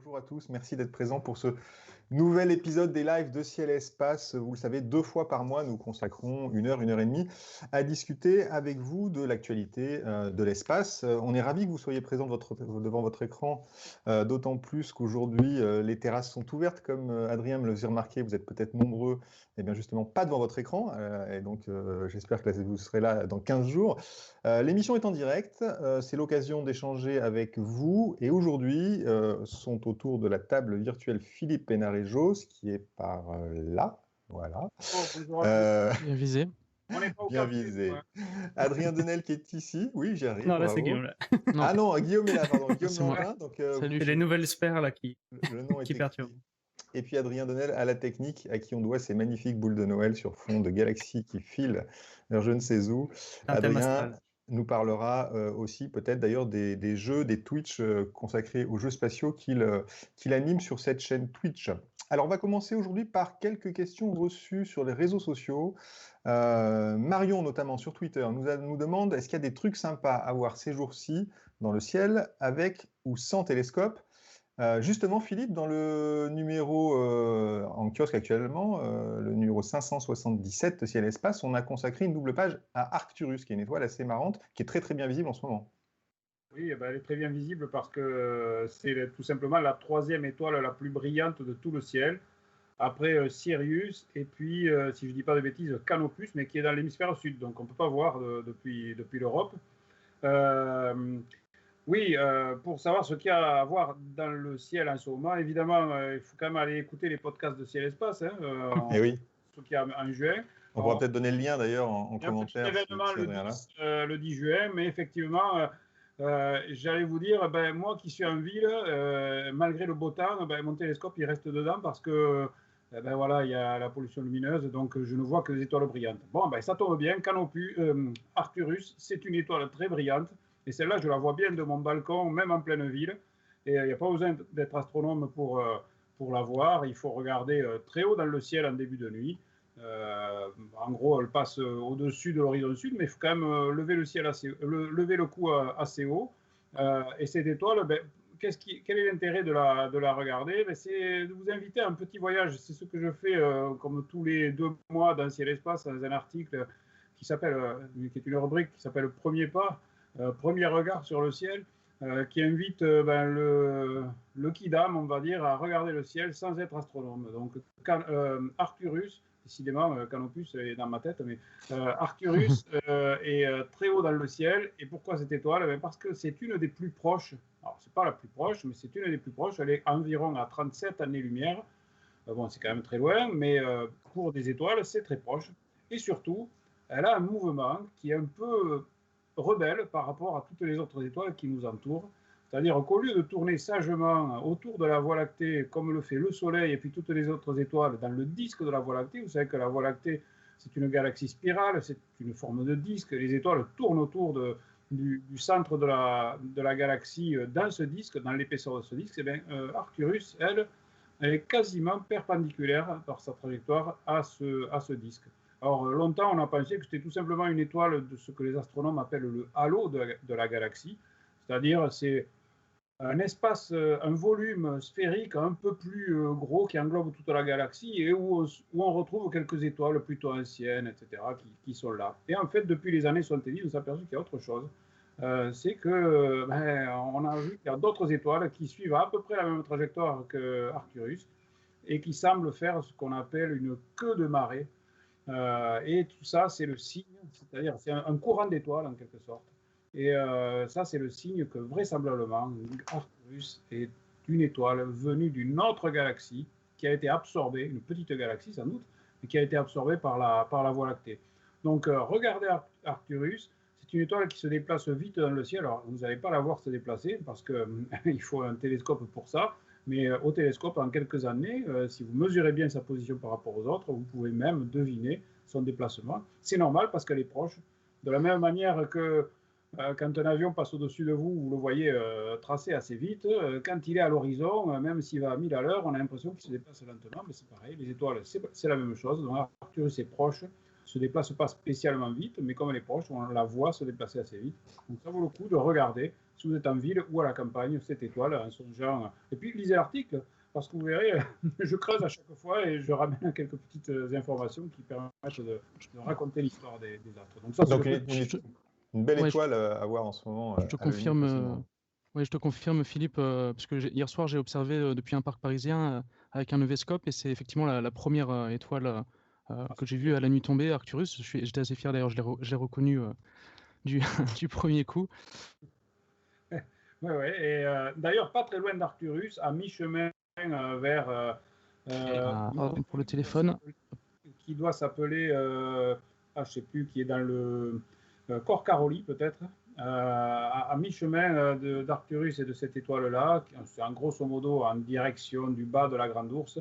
bonjour à tous, merci d'être présents pour ce nouvel épisode des lives de Ciel et Espace. Vous le savez, 2 fois par mois, nous consacrons 1 heure et demie à discuter avec vous de l'actualité de l'espace. On est ravis que vous soyez présents devant votre écran, d'autant plus qu'aujourd'hui, les terrasses sont ouvertes. Comme Adrien me le faisait remarquer, vous êtes peut-être nombreux, et bien justement pas devant votre écran, et donc j'espère que vous serez là dans 15 jours. L'émission est en direct, c'est l'occasion d'échanger avec vous, et aujourd'hui sont autour de la table virtuelle Philippe Pénaré-Jos, qui est par là, voilà. Bonjour à tous. Bien visé. On n'est pas au Bien café, visé. ouais. Adrien Denel qui est ici, oui, j'arrive. Non, là, bravo. c'est Guillaume. Là. Non. Ah non, Guillaume est là, pardon, Guillaume C'est moi. Langlin. Donc, Salut. C'est les nouvelles sphères là qui le nom est écrit. perturbent. Et puis Adrien Denel à la technique, à qui on doit ces magnifiques boules de Noël sur fond de galaxies qui filent vers je ne sais où. Un thème Adrien astral. nous parlera aussi peut-être d'ailleurs des jeux, des Twitch consacrés aux jeux spatiaux qu'il anime sur cette chaîne Twitch. Alors on va commencer aujourd'hui par quelques questions reçues sur les réseaux sociaux. Marion notamment sur Twitter nous demande est-ce qu'il y a des trucs sympas à voir ces jours-ci dans le ciel avec ou sans télescope. Justement, Philippe, dans le numéro en kiosque actuellement, le numéro 577 de Ciel et Espace, on a consacré une double page à Arcturus, qui est une étoile assez marrante, qui est très très bien visible en ce moment. Oui, elle est très bien visible parce que c'est tout simplement la 3e étoile la plus brillante de tout le ciel, après Sirius, et puis, si je ne dis pas de bêtises, Canopus, mais qui est dans l'hémisphère sud, donc on ne peut pas voir depuis l'Europe. Oui, pour savoir ce qu'il y a à voir dans le ciel en ce moment, évidemment, il faut quand même aller écouter les podcasts de Ciel et Espace, Et oui. ce qu'il y a en juin. On pourra peut-être donner le lien d'ailleurs en commentaire. Il y a un petit événement le 10 juin, mais effectivement, j'allais vous dire, moi qui suis en ville, malgré le beau temps, mon télescope il reste dedans parce que voilà, il y a la pollution lumineuse, donc je ne vois que des étoiles brillantes. Bon, ça tombe bien, Canopus, Arcturus, c'est une étoile très brillante. Et celle-là, je la vois bien de mon balcon, même en pleine ville. Et il n'y a pas besoin d'être astronome pour la voir. Il faut regarder très haut dans le ciel en début de nuit. En gros, elle passe au-dessus de l'horizon sud, mais il faut quand même lever le cou assez haut. Et cette étoile, quel est l'intérêt de la regarder? C'est de vous inviter à un petit voyage. C'est ce que je fais comme tous les 2 mois dans Ciel et Espace, dans un article qui est une rubrique qui s'appelle Premier pas. Premier regard sur le ciel, qui invite le kidam, on va dire, à regarder le ciel sans être astronome. Donc, Arcturus, décidément, Canopus est dans ma tête, mais Arcturus est très haut dans le ciel. Et pourquoi cette étoile? Parce que c'est une des plus proches. Alors, c'est pas la plus proche, mais c'est une des plus proches. Elle est environ à 37 années-lumière. Bon, c'est quand même très loin, mais pour des étoiles, c'est très proche. Et surtout, elle a un mouvement qui est un peu rebelle par rapport à toutes les autres étoiles qui nous entourent. C'est-à-dire qu'au lieu de tourner sagement autour de la Voie lactée, comme le fait le Soleil et puis toutes les autres étoiles dans le disque de la Voie lactée, vous savez que la Voie lactée, c'est une galaxie spirale, c'est une forme de disque, les étoiles tournent autour du centre de la galaxie dans ce disque, dans l'épaisseur de ce disque. Et bien, Arcturus, elle est quasiment perpendiculaire par sa trajectoire à ce disque. Alors, longtemps, on a pensé que c'était tout simplement une étoile de ce que les astronomes appellent le halo de la galaxie, c'est-à-dire c'est un espace, un volume sphérique un peu plus gros qui englobe toute la galaxie et où on retrouve quelques étoiles plutôt anciennes, etc., qui sont là. Et en fait, depuis les années 70, on s'est aperçu qu'il y a autre chose. C'est que on a vu qu'il y a d'autres étoiles qui suivent à peu près la même trajectoire que Arcturus et qui semblent faire ce qu'on appelle une queue de marée. Et tout ça, c'est le signe, c'est-à-dire c'est un courant d'étoiles en quelque sorte. Et ça, c'est le signe que vraisemblablement, Arcturus est une étoile venue d'une autre galaxie qui a été absorbée, une petite galaxie sans doute, mais qui a été absorbée par la Voie lactée. Donc, regardez Arcturus, c'est une étoile qui se déplace vite dans le ciel. Alors, vous n'allez pas la voir se déplacer parce qu'il faut un télescope pour ça. Mais au télescope, en quelques années, si vous mesurez bien sa position par rapport aux autres, vous pouvez même deviner son déplacement. C'est normal parce qu'elle est proche. De la même manière que quand un avion passe au-dessus de vous, vous le voyez tracer assez vite. Quand il est à l'horizon, même s'il va à 1000 à l'heure, on a l'impression qu'il se déplace lentement. Mais c'est pareil, les étoiles, c'est la même chose. Donc Arcturus est proche. se déplace pas spécialement vite, mais comme elle est proche, on la voit se déplacer assez vite. Donc ça vaut le coup de regarder, si vous êtes en ville ou à la campagne, cette étoile en songeant. Et puis lisez l'article, parce que vous verrez, je creuse à chaque fois et je ramène quelques petites informations qui permettent de raconter l'histoire des astres. Donc ça, c'est Donc une belle étoile à voir en ce moment. Je te confirme. Oui, je te confirme, Philippe, parce que hier soir, j'ai observé depuis un parc parisien avec un EV-scope, et c'est effectivement la première étoile que j'ai vue à la nuit tombée, Arcturus. J'étais assez fier, d'ailleurs, je l'ai reconnu du premier coup. Oui, et d'ailleurs, pas très loin d'Arcturus, à mi-chemin vers... pour le téléphone. Qui doit s'appeler, je ne sais plus, qui est dans le Corcaroli, peut-être. À mi-chemin d'Arcturus et de cette étoile-là, c'est en grosso modo en direction du bas de la Grande Ourse.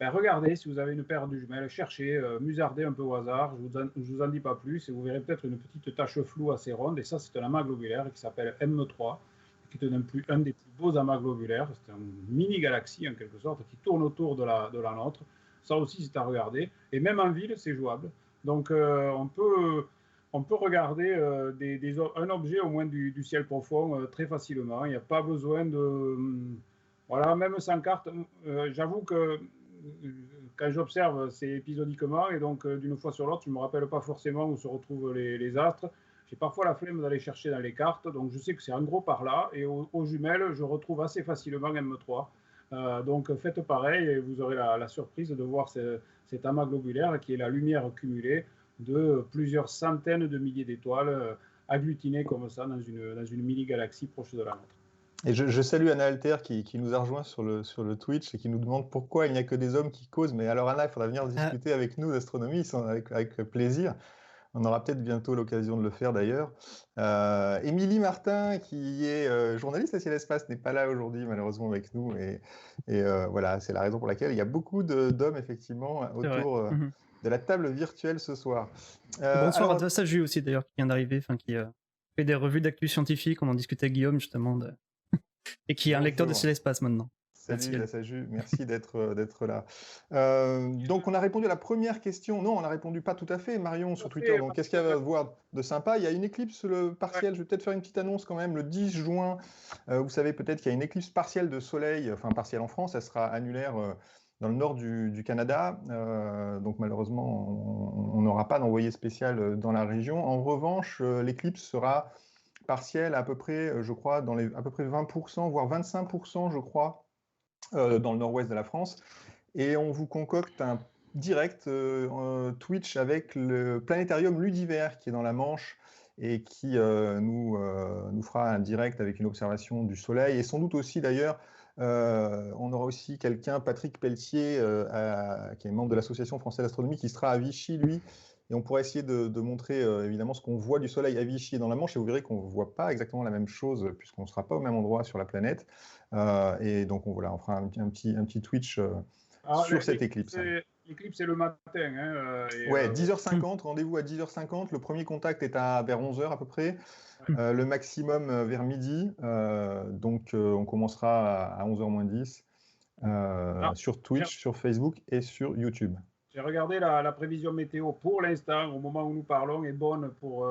Ben, regardez, si vous avez une paire de jumelles, cherchez, musardez un peu au hasard, je vous en dis pas plus, et vous verrez peut-être une petite tache floue assez ronde, et ça c'est un amas globulaire qui s'appelle M3, qui est un des plus beaux amas globulaires, c'est une mini-galaxie en quelque sorte, qui tourne autour de la nôtre. Ça aussi c'est à regarder, et même en ville c'est jouable, donc on peut regarder un objet au moins du ciel profond très facilement. Il n'y a pas besoin de... voilà, même sans carte. J'avoue que quand j'observe, c'est épisodiquement, et donc d'une fois sur l'autre, je ne me rappelle pas forcément où se retrouvent les astres. J'ai parfois la flemme d'aller chercher dans les cartes, donc je sais que c'est en gros par là, et aux jumelles, je retrouve assez facilement M3. Donc faites pareil, et vous aurez la surprise de voir cet amas globulaire qui est la lumière cumulée de plusieurs centaines de milliers d'étoiles agglutinées comme ça dans une mini-galaxie proche de la nôtre. Et je salue Anna Alter qui nous a rejoint sur le Twitch et qui nous demande pourquoi il n'y a que des hommes qui causent. Mais alors Anna, il faudra venir discuter avec nous d'astronomie, avec plaisir. On aura peut-être bientôt l'occasion de le faire d'ailleurs. Émilie Martin, qui est journaliste à Ciel Espace, n'est pas là aujourd'hui malheureusement avec nous. Et voilà, c'est la raison pour laquelle il y a beaucoup d'hommes effectivement autour de la table virtuelle ce soir. Bonsoir à Dvassaju aussi d'ailleurs, qui vient d'arriver, qui fait des revues d'actu scientifique. On en discutait avec Guillaume justement, et qui est un lecteur de Ciel Espace maintenant. Salut Dvassaju, merci d'être là. Donc on a répondu à la première question. Non, on n'a répondu pas tout à fait, Marion, sur Twitter. Donc qu'est-ce qu'il y a à voir de sympa? Il y a une éclipse partielle. Je vais peut-être faire une petite annonce quand même. Le 10 juin, vous savez peut-être qu'il y a une éclipse partielle de soleil, enfin partielle en France. Elle sera annulaire dans le nord du Canada. Donc malheureusement, on n'aura pas d'envoyé spécial dans la région. En revanche, l'éclipse sera partielle à peu près, je crois, à peu près 20%, voire 25%, je crois, dans le nord-ouest de la France. Et on vous concocte un direct Twitch avec le planétarium Ludiver qui est dans la Manche et qui nous fera un direct avec une observation du Soleil. Et sans doute aussi d'ailleurs, on aura aussi quelqu'un, Patrick Pelletier, qui est membre de l'Association française d'astronomie, qui sera à Vichy, lui. Et on pourra essayer de montrer évidemment ce qu'on voit du Soleil à Vichy et dans la Manche. Et vous verrez qu'on ne voit pas exactement la même chose puisqu'on ne sera pas au même endroit sur la planète. Et donc on fera un petit Twitch sur cette éclipse. L'éclipse, c'est le matin. Ouais, 10h50, rendez-vous à 10h50. Le premier contact est vers 11h à peu près. Le maximum vers midi. Donc on commencera à 11h moins 10 sur Twitch, sur Facebook et sur YouTube. J'ai regardé la prévision météo pour l'instant, au moment où nous parlons, est bonne pour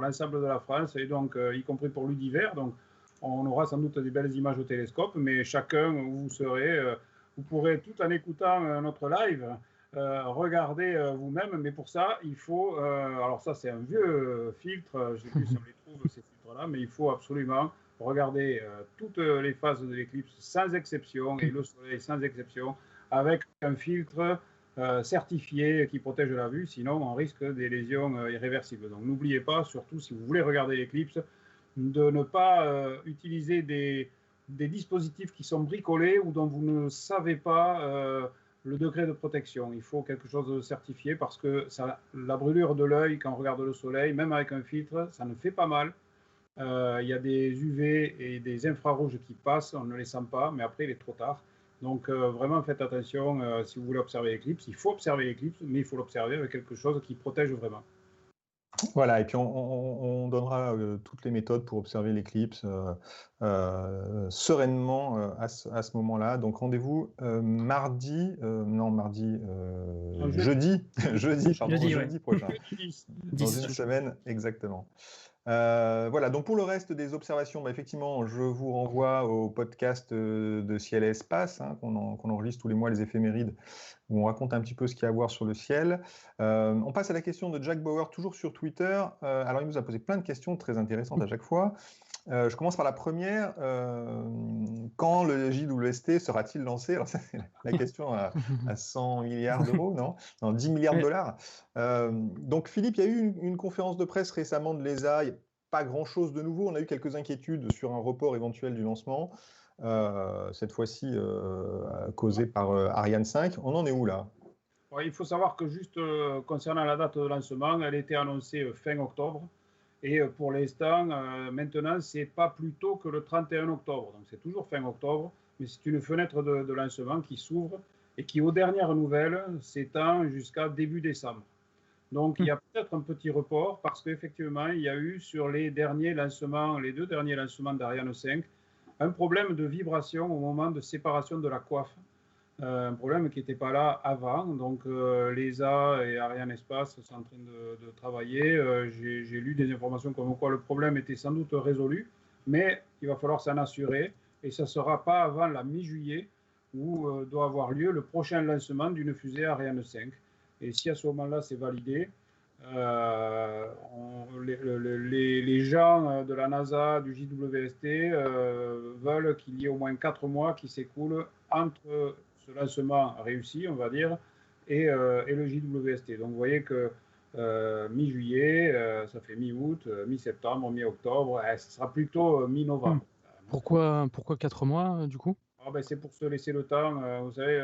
l'ensemble de la France, et donc y compris pour l'Udiver. Donc on aura sans doute des belles images au télescope, mais chacun où vous serez, vous pourrez, tout en écoutant notre live, regarder vous-même. Mais pour ça, il faut... alors ça, c'est un vieux filtre, je ne sais plus si on les trouve, ces filtres-là, mais il faut absolument regarder toutes les phases de l'éclipse sans exception, et le Soleil sans exception, avec un filtre... certifié qui protège la vue, sinon on risque des lésions irréversibles. Donc n'oubliez pas, surtout si vous voulez regarder l'éclipse, de ne pas utiliser des dispositifs qui sont bricolés ou dont vous ne savez pas le degré de protection. Il faut quelque chose de certifié parce que la brûlure de l'œil quand on regarde le soleil, même avec un filtre, ça ne fait pas mal. Il y a des UV et des infrarouges qui passent, on ne les sent pas, mais après il est trop tard. Donc vraiment faites attention si vous voulez observer l'éclipse. Il faut observer l'éclipse, mais il faut l'observer avec quelque chose qui protège vraiment. Voilà, et puis on donnera toutes les méthodes pour observer l'éclipse sereinement à ce moment-là. Donc rendez-vous jeudi, jeudi prochain, dans une semaine exactement. Voilà, donc pour le reste des observations, effectivement, je vous renvoie au podcast de Ciel et Espace, qu'on enregistre tous les mois, les éphémérides, où on raconte un petit peu ce qu'il y a à voir sur le ciel. On passe à la question de Jack Bauer, toujours sur Twitter. Alors, il nous a posé plein de questions très intéressantes à chaque fois. Je commence par la première. Quand le JWST sera-t-il lancé? Alors, ça, c'est la question à 100 milliards d'euros, non, 10 milliards de dollars. Donc, Philippe, il y a eu une conférence de presse récemment de l'ESA. Il n'y a pas grand-chose de nouveau. On a eu quelques inquiétudes sur un report éventuel du lancement. Cette fois-ci causée par Ariane 5. On en est où là? Il faut savoir que juste concernant la date de lancement, elle était annoncée fin octobre. Et pour l'instant, maintenant, c'est pas plus tôt que le 31 octobre. Donc c'est toujours fin octobre, mais c'est une fenêtre de lancement qui s'ouvre et qui, aux dernières nouvelles, s'étend jusqu'à début décembre. Donc il y a peut-être un petit report parce qu'effectivement, il y a eu sur les deux derniers lancements d'Ariane 5, un problème de vibration au moment de séparation de la coiffe. Un problème qui n'était pas là avant. Donc l'ESA et Ariane Espace sont en train de travailler. J'ai lu des informations comme quoi le problème était sans doute résolu, mais il va falloir s'en assurer et ça ne sera pas avant la mi-juillet où doit avoir lieu le prochain lancement d'une fusée Ariane 5. Et si à ce moment-là c'est validé, les gens de la NASA, du JWST veulent qu'il y ait au moins 4 mois qui s'écoulent entre ce lancement réussi, on va dire, et le JWST. Donc vous voyez que mi-juillet, ça fait mi-août, mi-septembre, mi-octobre, ce sera plutôt mi-novembre. Pourquoi 4 mois du coup? C'est pour se laisser le temps. Vous savez,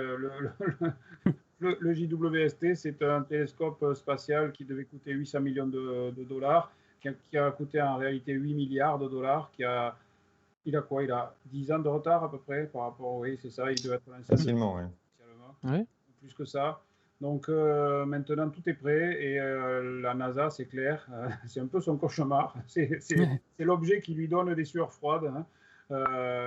le JWST, c'est un télescope spatial qui devait coûter 800 millions de dollars, qui a coûté en réalité 8 milliards de dollars, il a quoi? Il a 10 ans de retard à peu près par rapport, oui, c'est ça, il doit être lancé facilement, oui. Plus que ça. Donc maintenant tout est prêt et la NASA, c'est clair, c'est un peu son cauchemar. C'est l'objet qui lui donne des sueurs froides.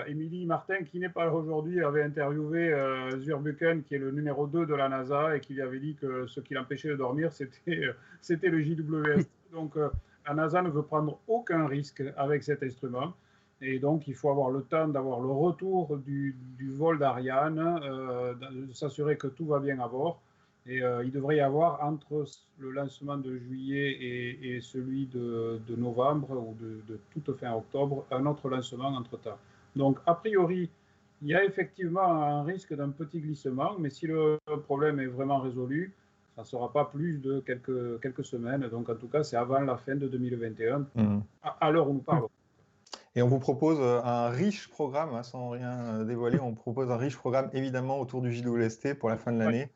Émilie Martin, qui n'est pas là aujourd'hui, avait interviewé Zurbuchen, qui est le numéro 2 de la NASA, et qui lui avait dit que ce qui l'empêchait de dormir, c'était le JWST. Donc la NASA ne veut prendre aucun risque avec cet instrument. Et donc, il faut avoir le temps d'avoir le retour du vol d'Ariane, de s'assurer que tout va bien à bord. Et il devrait y avoir entre le lancement de juillet et celui de novembre ou de toute fin octobre, un autre lancement entre-temps. Donc, a priori, il y a effectivement un risque d'un petit glissement, mais si le problème est vraiment résolu, ça ne sera pas plus de quelques semaines. Donc, en tout cas, c'est avant la fin de 2021, à l'heure où nous parlons. Et on vous propose un riche programme, sans rien dévoiler, on propose un riche programme évidemment autour du JWST pour la fin de l'année.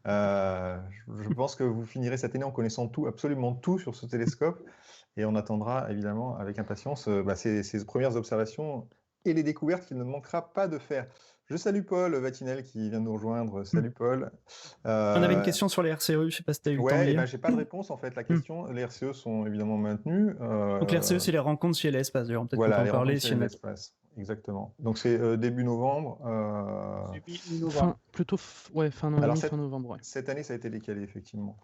Je pense que vous finirez cette année en connaissant tout, absolument tout sur ce télescope. Et on attendra évidemment avec impatience ces premières observations et les découvertes qu'il ne manquera pas de faire. Je salue Paul Vatinel qui vient de nous rejoindre. Salut Paul. On avait une question sur les RCE, je ne sais pas si tu as eu le temps de lire. J'ai pas de réponse en fait. La question, les RCE sont évidemment maintenus. Donc les RCE, c'est les rencontres chez l'espace. D'ailleurs, peut-être voilà, qu'on peut en parler. Chez l'espace. Exactement. Donc c'est début novembre. Plutôt fin novembre. Ouais. Cette année, ça a été décalé effectivement.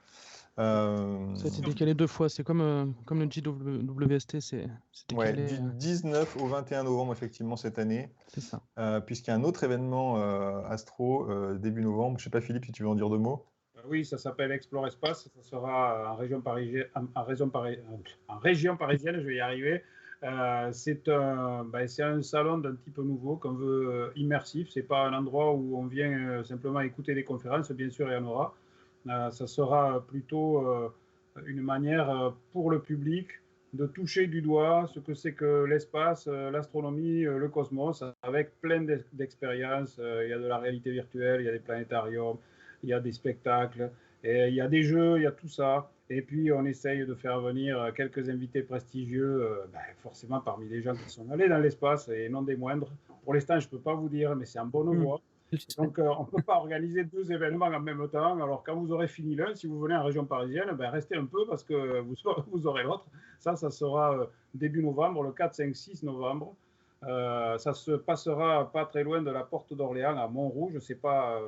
Ça a été décalé 2 fois. C'est comme le JWST, c'est décalé. Du 19 au 21 novembre, effectivement, cette année. C'est ça. Puisqu'il y a un autre événement astro début novembre. Je ne sais pas, Philippe, si tu veux en dire 2 mots. Oui, ça s'appelle Explore Espace. Ça sera en région parisienne, je vais y arriver. C'est un salon d'un type nouveau qu'on veut immersif. Ce n'est pas un endroit où on vient simplement écouter des conférences. Bien sûr, il y en aura. Ça sera plutôt une manière pour le public de toucher du doigt ce que c'est que l'espace, l'astronomie, le cosmos, avec plein d'expériences. Il y a de la réalité virtuelle, il y a des planétariums, il y a des spectacles, et il y a des jeux, il y a tout ça. Et puis, on essaye de faire venir quelques invités prestigieux, forcément parmi les gens qui sont allés dans l'espace, et non des moindres. Pour l'instant, je ne peux pas vous dire, mais c'est en bonne voie. Donc, on ne peut pas organiser 2 événements en même temps. Alors, quand vous aurez fini l'un, si vous venez en région parisienne, restez un peu parce que vous aurez l'autre. Ça sera début novembre, le 4, 5, 6 novembre. Ça se passera pas très loin de la Porte d'Orléans à Montrouge. C'est pas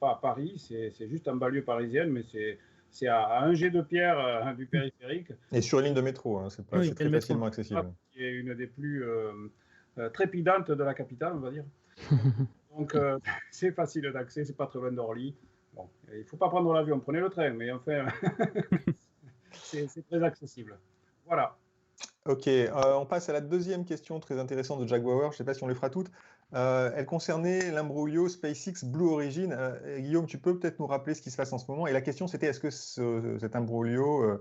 à Paris, c'est juste en banlieue parisienne, mais c'est à un jet de pierre du périphérique. Et sur une ligne de métro, hein, c'est très facilement accessible. C'est une des plus trépidantes de la capitale, on va dire. Donc, c'est facile d'accès, c'est pas très loin d'Orly. Bon, il ne faut pas prendre l'avion, prenez le train, mais enfin, c'est très accessible. Voilà. Ok, on passe à la deuxième question très intéressante de Jack Bauer. Je ne sais pas si on les fera toutes. Elle concernait l'imbroglio SpaceX Blue Origin. Guillaume, tu peux peut-être nous rappeler ce qui se passe en ce moment? Et la question, c'était est-ce que cet imbroglio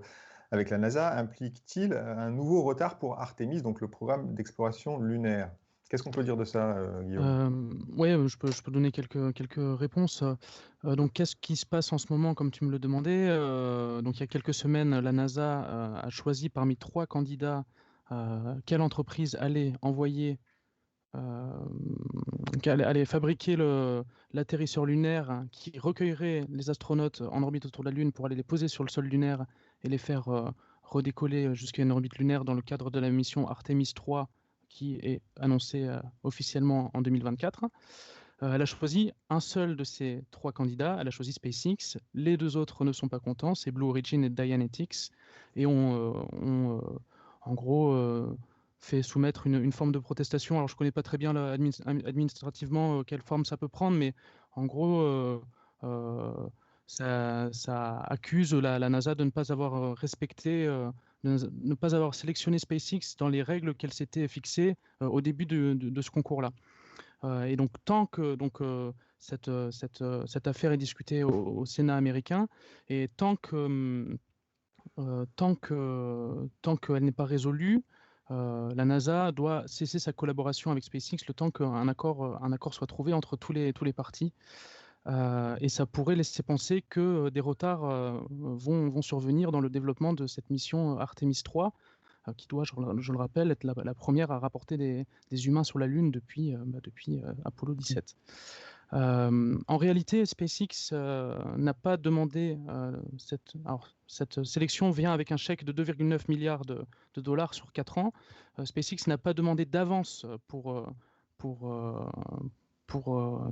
avec la NASA implique-t-il un nouveau retard pour Artemis, donc le programme d'exploration lunaire? Qu'est-ce qu'on peut dire de ça, Guillaume? Oui, je peux donner quelques réponses. Donc, qu'est-ce qui se passe en ce moment, comme tu me le demandais? Donc, il y a quelques semaines, la NASA a choisi parmi 3 candidats quelle entreprise allait envoyer, allait fabriquer l'atterrisseur lunaire qui recueillerait les astronautes en orbite autour de la Lune pour aller les poser sur le sol lunaire et les faire redécoller jusqu'à une orbite lunaire dans le cadre de la mission Artemis 3 qui est annoncée officiellement en 2024. Elle a choisi un seul de ces 3 candidats, elle a choisi SpaceX. Les 2 autres ne sont pas contents, c'est Blue Origin et Dynetics, et ont en gros fait soumettre une forme de protestation. Alors je ne connais pas très bien administrativement quelle forme ça peut prendre, mais en gros ça accuse la NASA de ne pas avoir respecté, de ne pas avoir sélectionné SpaceX dans les règles qu'elle s'était fixées au début de ce concours-là. Et donc, tant que cette affaire est discutée au Sénat américain, et tant qu'elle n'est pas résolue, la NASA doit cesser sa collaboration avec SpaceX le temps qu'un accord soit trouvé entre tous les partis. Et ça pourrait laisser penser que des retards vont survenir dans le développement de cette mission Artemis 3, qui doit, je le rappelle, être la première à rapporter des humains sur la Lune depuis Apollo 17. En réalité, SpaceX n'a pas demandé cette sélection vient avec un chèque de 2,9 milliards de dollars sur 4 ans. SpaceX n'a pas demandé d'avance pour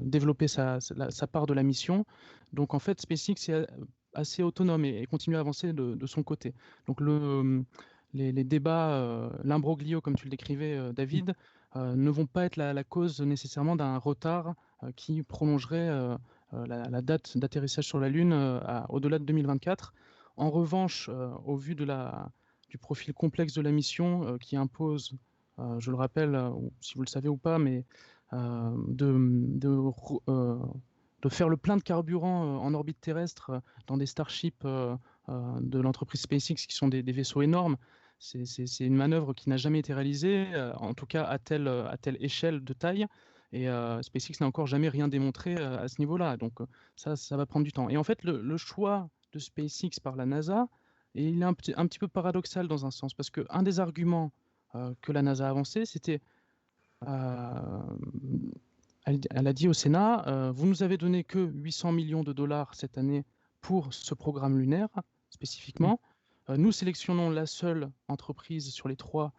développer sa part de la mission. Donc en fait, SpaceX est assez autonome et continue à avancer de son côté. Donc les débats, l'imbroglio, comme tu le décrivais, David, ne vont pas être la cause nécessairement d'un retard qui prolongerait la date d'atterrissage sur la Lune au-delà de 2024. En revanche, au vu du profil complexe de la mission qui impose, je le rappelle, si vous le savez ou pas, mais de faire le plein de carburant en orbite terrestre dans des Starship de l'entreprise SpaceX qui sont des vaisseaux énormes. C'est une manœuvre qui n'a jamais été réalisée, en tout cas à telle échelle de taille, et SpaceX n'a encore jamais rien démontré à ce niveau-là, donc ça va prendre du temps. Et en fait, le choix de SpaceX par la NASA, il est un petit peu paradoxal dans un sens, parce qu'un des arguments que la NASA a avancé, c'était elle a dit au Sénat, vous nous avez donné que 800 millions de dollars cette année pour ce programme lunaire, spécifiquement. Nous sélectionnons la seule entreprise sur les 3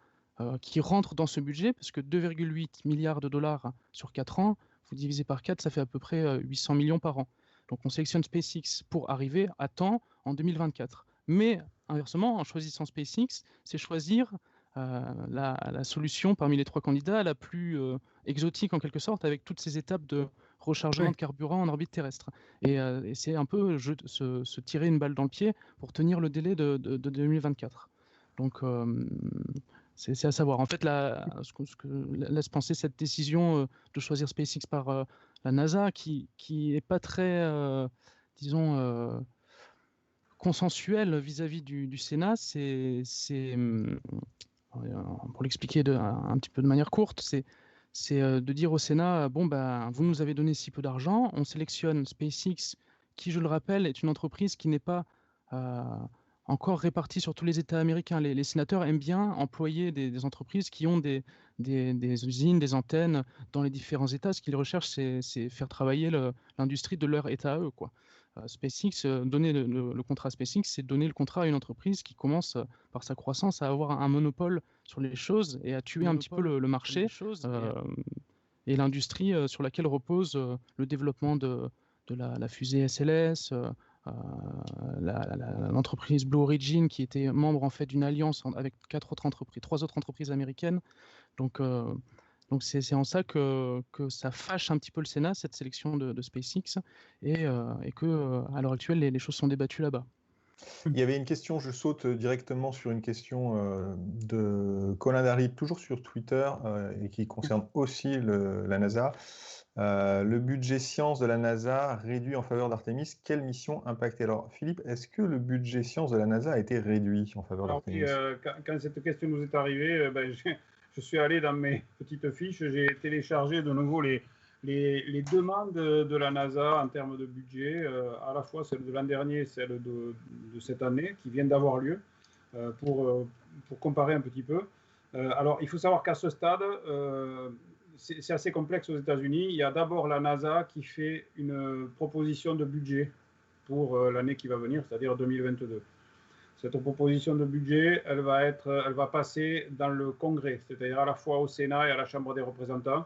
qui rentre dans ce budget, parce que 2,8 milliards de dollars sur 4 ans, vous divisez par 4, ça fait à peu près 800 millions par an. Donc on sélectionne SpaceX pour arriver à temps en 2024. Mais inversement, en choisissant SpaceX, c'est choisir la solution parmi les 3 candidats la plus exotique en quelque sorte, avec toutes ces étapes de rechargement de carburant en orbite terrestre. Et c'est un peu se tirer une balle dans le pied pour tenir le délai de 2024. Donc c'est à savoir. En fait, ce que laisse penser cette décision de choisir SpaceX par la NASA, qui n'est pas très, disons, consensuelle vis-à-vis du Sénat, pour l'expliquer un petit peu de manière courte, c'est de dire au Sénat, bon, vous nous avez donné si peu d'argent, on sélectionne SpaceX, qui, je le rappelle, est une entreprise qui n'est pas encore répartis sur tous les États américains. Les sénateurs aiment bien employer des entreprises qui ont des usines, des antennes dans les différents États. Ce qu'ils recherchent, c'est faire travailler l'industrie de leur État à eux, quoi. SpaceX, donner le contrat à SpaceX, c'est donner le contrat à une entreprise qui commence par sa croissance à avoir un monopole sur les choses et à tuer un petit peu le marché et l'industrie sur laquelle repose le développement de la fusée SLS, l'entreprise Blue Origin qui était membre en fait d'une alliance avec trois autres entreprises américaines. Donc c'est en ça que ça fâche un petit peu le Sénat, cette sélection de SpaceX, et que à l'heure actuelle, les choses sont débattues là-bas. Il y avait une question, je saute directement sur une question de Colin Darry, toujours sur Twitter, et qui concerne aussi la NASA. Le budget science de la NASA réduit en faveur d'Artemis. Quelle mission impactée? Alors, Philippe, est-ce que le budget science de la NASA a été réduit en faveur d'Artemis? Quand cette question nous est arrivée, je suis allé dans mes petites fiches, j'ai téléchargé de nouveau les demandes de la NASA en termes de budget, à la fois celle de l'an dernier, celle de cette année, qui viennent d'avoir lieu, pour comparer un petit peu. Alors, il faut savoir qu'à ce stade, c'est assez complexe aux États-Unis. Il y a d'abord la NASA qui fait une proposition de budget pour l'année qui va venir, c'est-à-dire 2022. Cette proposition de budget, elle va passer dans le Congrès, c'est-à-dire à la fois au Sénat et à la Chambre des représentants.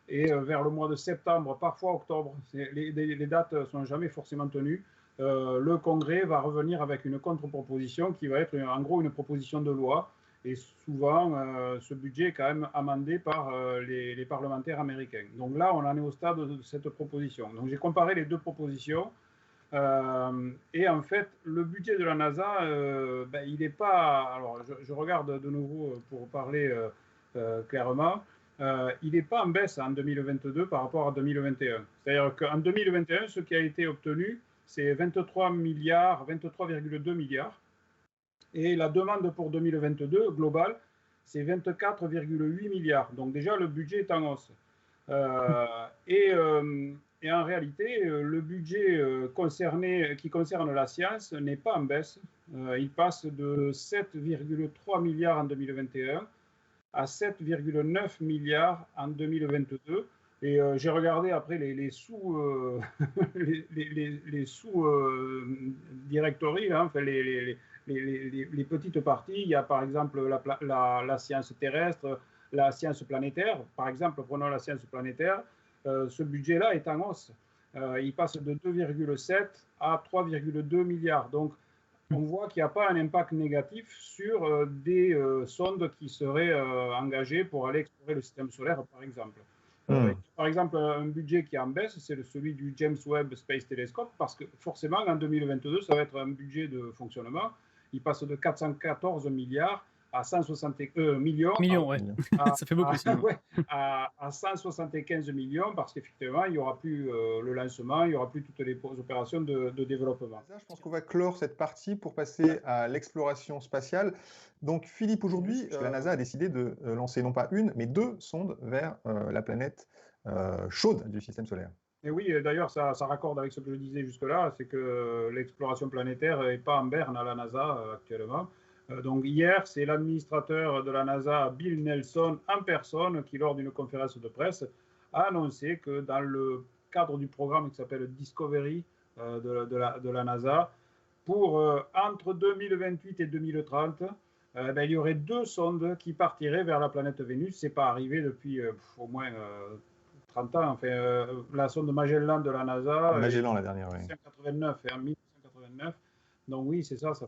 Et vers le mois de septembre, parfois octobre, les dates ne sont jamais forcément tenues, le Congrès va revenir avec une contre-proposition qui va être en gros une proposition de loi. Et souvent, ce budget est quand même amendé par les parlementaires américains. Donc là, on en est au stade de cette proposition. Donc j'ai comparé les deux propositions. Et en fait, le budget de la NASA, il n'est pas... Alors, je regarde de nouveau pour parler clairement. Il n'est pas en baisse en 2022 par rapport à 2021. C'est-à-dire qu'en 2021, ce qui a été obtenu, c'est 23,2 milliards. Et la demande pour 2022, globale, c'est 24,8 milliards. Donc déjà, le budget est en hausse. Et en réalité, le budget qui concerne la science n'est pas en baisse. Il passe de 7,3 milliards en 2021 à 7,9 milliards en 2022. Et j'ai regardé après les sous les sous directories, hein, enfin les petites parties. Il y a par exemple la science terrestre, la science planétaire. Par exemple, prenons la science planétaire. Ce budget-là est en hausse. Il passe de 2,7 à 3,2 milliards. Donc, on voit qu'il n'y a pas un impact négatif sur des sondes qui seraient engagées pour aller explorer le système solaire, par exemple. Par exemple, un budget qui est en baisse, c'est celui du James Webb Space Telescope, parce que forcément, en 2022, ça va être un budget de fonctionnement. Il passe de 414 milliards à 160 millions. Millions, ouais. Ça fait beaucoup. À 175 millions, parce qu'effectivement, il n'y aura plus le lancement, il n'y aura plus toutes les opérations de développement. Je pense qu'on va clore cette partie pour passer à l'exploration spatiale. Donc, Philippe, aujourd'hui, la NASA a décidé de lancer non pas une, mais 2 sondes vers la planète chaude du système solaire. Et oui, d'ailleurs, ça raccorde avec ce que je disais jusque-là, c'est que l'exploration planétaire n'est pas en berne à la NASA actuellement. Donc hier, c'est l'administrateur de la NASA, Bill Nelson, en personne, qui lors d'une conférence de presse a annoncé que dans le cadre du programme qui s'appelle Discovery de la NASA, pour entre 2028 et 2030, il y aurait 2 sondes qui partiraient vers la planète Vénus. Ce n'est pas arrivé depuis au moins 30 ans. Enfin, la sonde Magellan de la NASA. Magellan, la dernière, oui. 1989. Donc oui, c'est ça, ça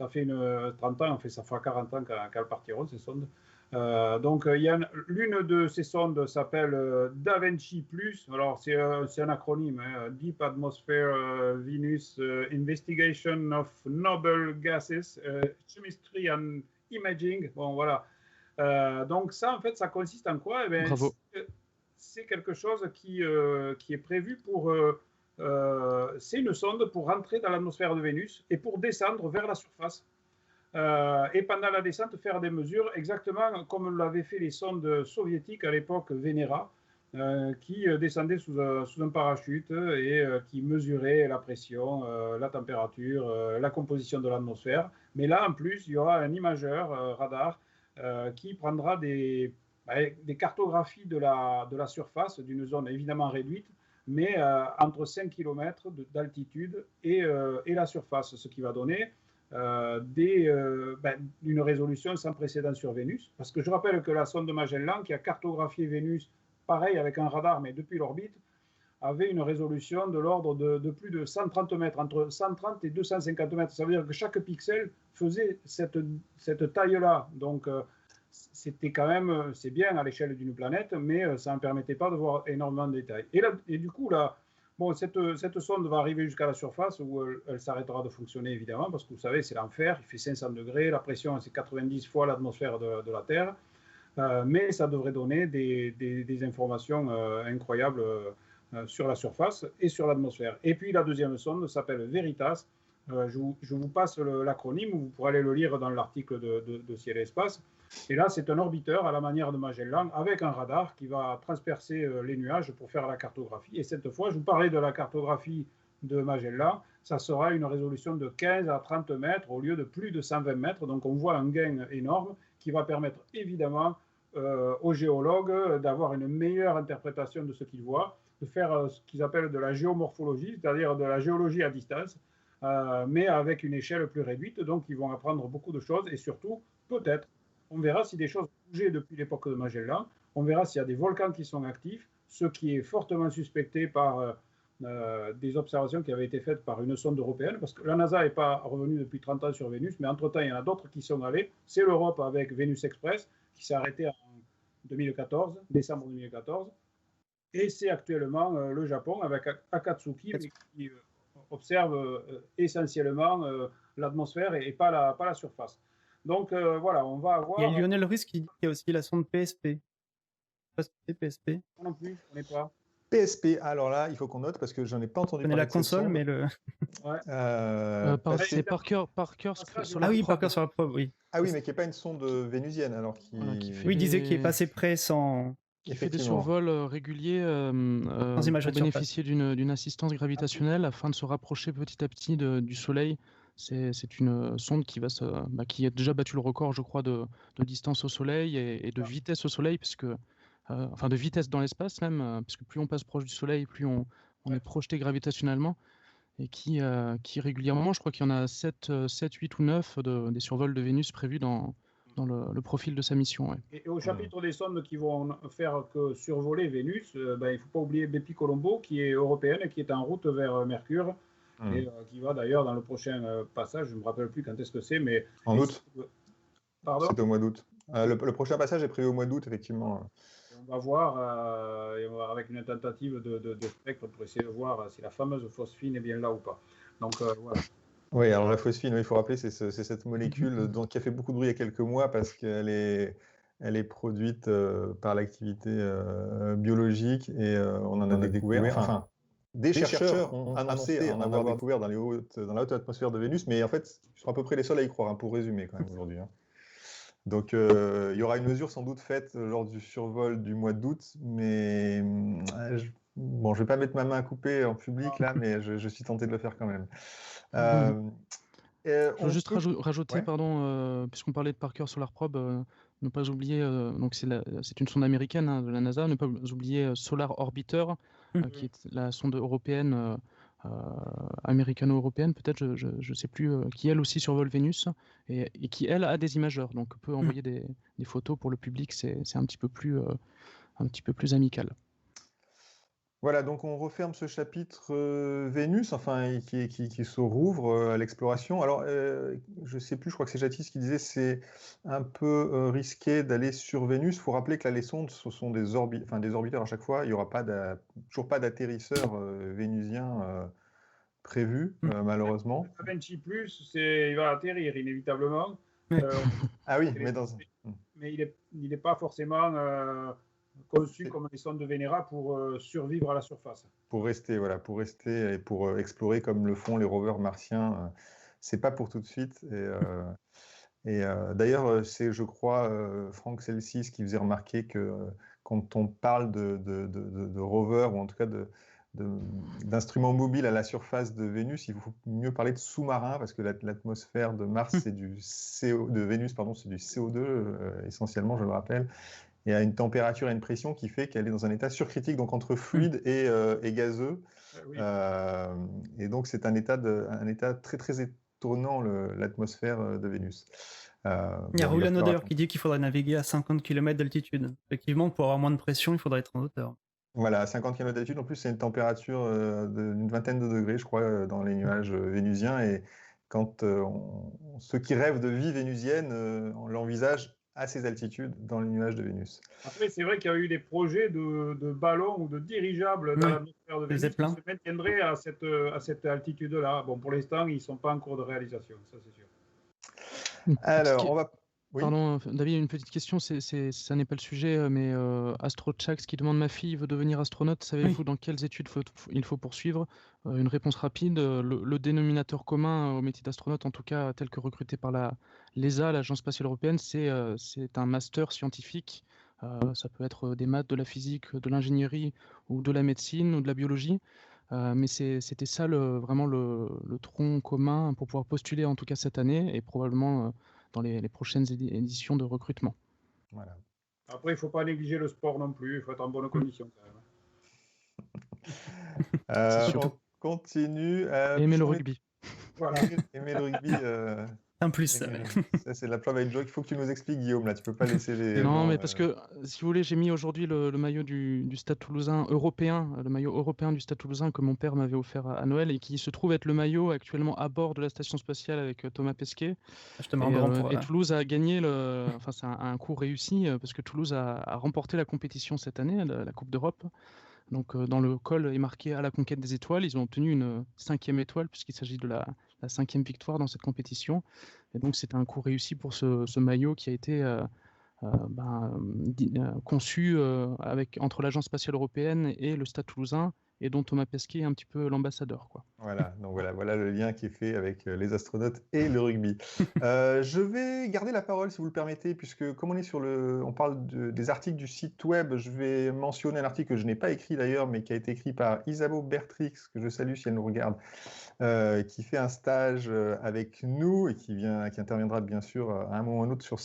fait 30 ans, en fait, ça fera 40 ans qu'elles partiront, ces sondes. Donc, l'une de ces sondes s'appelle Da Vinci Plus. Alors, c'est un acronyme, hein, Deep Atmosphere Venus Investigation of Noble Gases, Chemistry and Imaging. Bon, voilà. Donc, ça, en fait, ça consiste en quoi? Bravo. C'est quelque chose qui est prévu pour... c'est une sonde pour rentrer dans l'atmosphère de Vénus et pour descendre vers la surface. Et pendant la descente, faire des mesures exactement comme l'avaient fait les sondes soviétiques à l'époque, Venera. qui descendait sous un parachute et qui mesurait la pression, la température, la composition de l'atmosphère. Mais là, en plus, il y aura un imageur radar qui prendra des cartographies de la surface d'une zone évidemment réduite, mais entre 5 km d'altitude et la surface, ce qui va donner une résolution sans précédent sur Vénus. Parce que je rappelle que la sonde de Magellan, qui a cartographié Vénus, pareil avec un radar, mais depuis l'orbite, avait une résolution de l'ordre de plus de 130 mètres, entre 130 et 250 mètres. Ça veut dire que chaque pixel faisait cette taille-là. Donc, c'était quand même, c'est bien à l'échelle d'une planète, mais ça ne permettait pas de voir énormément de détails. Et du coup, là, bon, cette sonde va arriver jusqu'à la surface où elle s'arrêtera de fonctionner, évidemment, parce que vous savez, c'est l'enfer, il fait 500 degrés, la pression, c'est 90 fois l'atmosphère de la Terre. Mais ça devrait donner des informations incroyables sur la surface et sur l'atmosphère. Et puis la deuxième sonde s'appelle Veritas. Je vous passe l'acronyme, vous pourrez aller le lire dans l'article de Ciel et Espace. Et là, c'est un orbiteur à la manière de Magellan avec un radar qui va transpercer les nuages pour faire la cartographie. Et cette fois, je vous parlais de la cartographie de Magellan, ça sera une résolution de 15 à 30 mètres au lieu de plus de 120 mètres. Donc on voit un gain énorme qui va permettre évidemment aux géologues d'avoir une meilleure interprétation de ce qu'ils voient, de faire ce qu'ils appellent de la géomorphologie, c'est-à-dire de la géologie à distance, mais avec une échelle plus réduite. Donc ils vont apprendre beaucoup de choses et surtout, peut-être, on verra si des choses ont bougé depuis l'époque de Magellan, on verra s'il y a des volcans qui sont actifs, ce qui est fortement suspecté par des observations qui avaient été faites par une sonde européenne, parce que la NASA n'est pas revenue depuis 30 ans sur Vénus, mais entre-temps, il y en a d'autres qui sont allés. C'est l'Europe avec Vénus Express, qui s'est arrêtée en 2014, décembre 2014, et c'est actuellement le Japon avec Akatsuki, qui observe essentiellement l'atmosphère et pas la surface. Donc voilà, on va avoir... Il y a Lionel Russe qui dit qu'il y a aussi la sonde PSP. PSP. Non plus, on n'est pas. PSP, alors là, il faut qu'on note parce que j'en ai pas entendu parler. La console, mais le. Ouais. C'est Parker sur la probe. Parker sur la probe, oui. Ah oui, mais qui n'est pas une sonde vénusienne, alors qui. Voilà, qui oui, il disait qu'il est passé près sans. Qui fait des survols réguliers pour bénéficier d'une assistance gravitationnelle afin de se rapprocher petit à petit du Soleil. C'est une sonde qui a déjà battu le record, je crois, de distance au Soleil et de vitesse au Soleil, puisque enfin de vitesse dans l'espace même, puisque plus on passe proche du Soleil, plus on est projeté gravitationnellement, et qui régulièrement, je crois qu'il y en a 7, 8 ou 9 des survols de Vénus prévus dans le profil de sa mission. Ouais. Et au chapitre des sondes qui vont faire que survoler Vénus, il ne faut pas oublier Bepi Colombo, qui est européenne et qui est en route vers Mercure, et qui va d'ailleurs dans le prochain passage, je ne me rappelle plus quand est-ce que c'est, mais... En août. Pardon ? C'est au mois d'août. Le prochain passage est prévu au mois d'août, effectivement. On va voir, avec une tentative de spectre pour essayer de voir si la fameuse phosphine est bien là ou pas. Donc voilà. Oui, alors la phosphine, il faut rappeler, c'est cette molécule qui a fait beaucoup de bruit il y a quelques mois parce qu'elle est produite par l'activité biologique et on en a découvert. Enfin, des chercheurs ont annoncé en avoir découvert dans la haute atmosphère de Vénus, mais en fait, ils sont à peu près les seuls à y croire, pour résumer quand même aujourd'hui. Donc, il y aura une mesure sans doute faite lors du survol du mois d'août, mais je ne vais pas mettre ma main à couper en public là, mais je suis tenté de le faire quand même. Je veux juste rajouter, pardon, puisqu'on parlait de Parker Solar Probe, ne pas oublier, donc c'est une sonde américaine de la NASA, ne pas oublier Solar Orbiter, qui est la sonde européenne, américano-européenne peut-être, je ne sais plus, qui elle aussi survole Vénus et qui elle a des imageurs, donc peut envoyer des photos pour le public, c'est un petit peu plus amical. Voilà, donc on referme ce chapitre Vénus, enfin qui se rouvre à l'exploration. Alors, je ne sais plus, je crois que c'est Jatis qui disait c'est un peu risqué d'aller sur Vénus. Il faut rappeler que là, les sondes, ce sont des orbiteurs à chaque fois. Il n'y aura toujours pas d'atterrisseur vénusien prévu, malheureusement. Le Vinci Plus, il va atterrir inévitablement. Ah oui, mais il n'est pas forcément... conçu comme des sondes de Vénéra pour survivre à la surface. Pour rester et pour explorer comme le font les rovers martiens. C'est pas pour tout de suite. Et d'ailleurs, c'est, je crois, Frank Celsis qui faisait remarquer que quand on parle de rover, ou en tout cas d'instruments mobiles à la surface de Vénus, il faut mieux parler de sous-marin, parce que l'atmosphère de Mars, c'est du de Vénus, pardon, c'est du CO2 essentiellement, je le rappelle, et à une température et une pression qui fait qu'elle est dans un état surcritique, donc entre fluide et gazeux. Oui. Et donc c'est un état très très étonnant, l'atmosphère de Vénus. Il y a Roulano d'ailleurs qui dit qu'il faudrait naviguer à 50 km d'altitude. Effectivement, pour avoir moins de pression, il faudrait être en hauteur. Voilà, à 50 km d'altitude, en plus c'est une température d'une vingtaine de degrés, je crois, dans les nuages vénusiens. Et quand ceux qui rêvent de vie vénusienne, on l'envisage à ces altitudes dans les nuages de Vénus. Après, c'est vrai qu'il y a eu des projets de ballons ou de dirigeables dans l'atmosphère de Vénus qui se maintiendraient à cette altitude-là. Bon, pour l'instant, ils ne sont pas en cours de réalisation, ça c'est sûr. Alors, on va... Oui. Pardon, David, une petite question, ça n'est pas le sujet, mais AstroChax qui demande: ma fille veut devenir astronaute, savez-vous dans quelles études il faut poursuivre? Une réponse rapide, le dénominateur commun au métier d'astronaute, en tout cas tel que recruté par l'ESA, l'Agence spatiale européenne, c'est un master scientifique. Ça peut être des maths, de la physique, de l'ingénierie ou de la médecine ou de la biologie. Mais c'était ça vraiment le tronc commun pour pouvoir postuler, en tout cas cette année, et probablement dans les prochaines éditions de recrutement. Voilà. Après, il ne faut pas négliger le sport non plus, il faut être en bonne condition quand même. On continue. Aimer le rugby. Voilà. Aimer le rugby. Un plus, ça. Ça, c'est la private joke. Il faut que tu nous expliques, Guillaume. Là, tu peux pas laisser les. Non, mais parce que si vous voulez, j'ai mis aujourd'hui le maillot du Stade Toulousain européen, le maillot européen du Stade Toulousain que mon père m'avait offert à Noël et qui se trouve être le maillot actuellement à bord de la station spatiale avec Thomas Pesquet. Et Toulouse a gagné enfin, c'est un coup réussi parce que Toulouse a remporté la compétition cette année, la Coupe d'Europe. Donc, dans le col est marqué à la conquête des étoiles. Ils ont obtenu une 5e étoile puisqu'il s'agit de la 5e victoire dans cette compétition. Et donc, c'est un coup réussi pour ce maillot qui a été conçu entre l'Agence spatiale européenne et le Stade Toulousain, et dont Thomas Pesquet est un petit peu l'ambassadeur, quoi. Voilà, donc voilà le lien qui est fait avec les astronautes et le rugby. Je vais garder la parole si vous le permettez, puisque comme on parle des articles du site web, je vais mentionner un article que je n'ai pas écrit d'ailleurs, mais qui a été écrit par Isabeau Bertrix, que je salue si elle nous regarde, qui fait un stage avec nous et qui interviendra bien sûr à un moment ou à un autre sur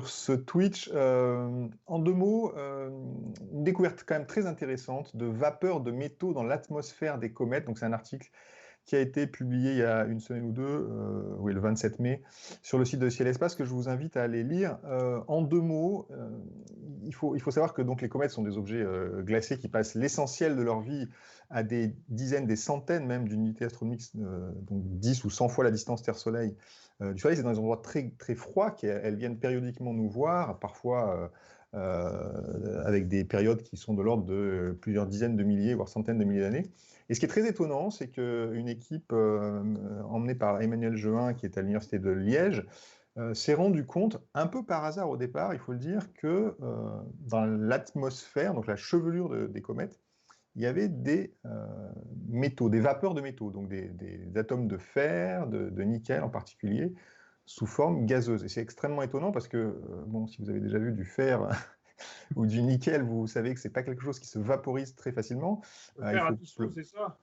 ce Twitch. En 2 mots, une découverte quand même très intéressante de vapeur de métaux dans l'atmosphère des comètes. Donc c'est un article qui a été publié il y a une semaine ou deux, le 27 mai, sur le site de Ciel Espace, que je vous invite à aller lire. En 2 mots, il faut savoir que donc, les comètes sont des objets glacés qui passent l'essentiel de leur vie à des dizaines, des centaines même d'unités astronomiques, donc 10 ou 100 fois la distance Terre-Soleil du Soleil. C'est dans des endroits très, très froids qu'elles viennent périodiquement nous voir, parfois avec des périodes qui sont de l'ordre de plusieurs dizaines de milliers, voire centaines de milliers d'années. Et ce qui est très étonnant, c'est qu'une équipe emmenée par Emmanuel Jehin, qui est à l'université de Liège, s'est rendu compte, un peu par hasard au départ, il faut le dire, que dans l'atmosphère, donc la chevelure des comètes, il y avait des métaux, des vapeurs de métaux, donc des atomes de fer, de nickel en particulier, sous forme gazeuse. Et c'est extrêmement étonnant parce que, si vous avez déjà vu du fer ou du nickel, vous savez que ce n'est pas quelque chose qui se vaporise très facilement. Le fer à dissout, c'est ça?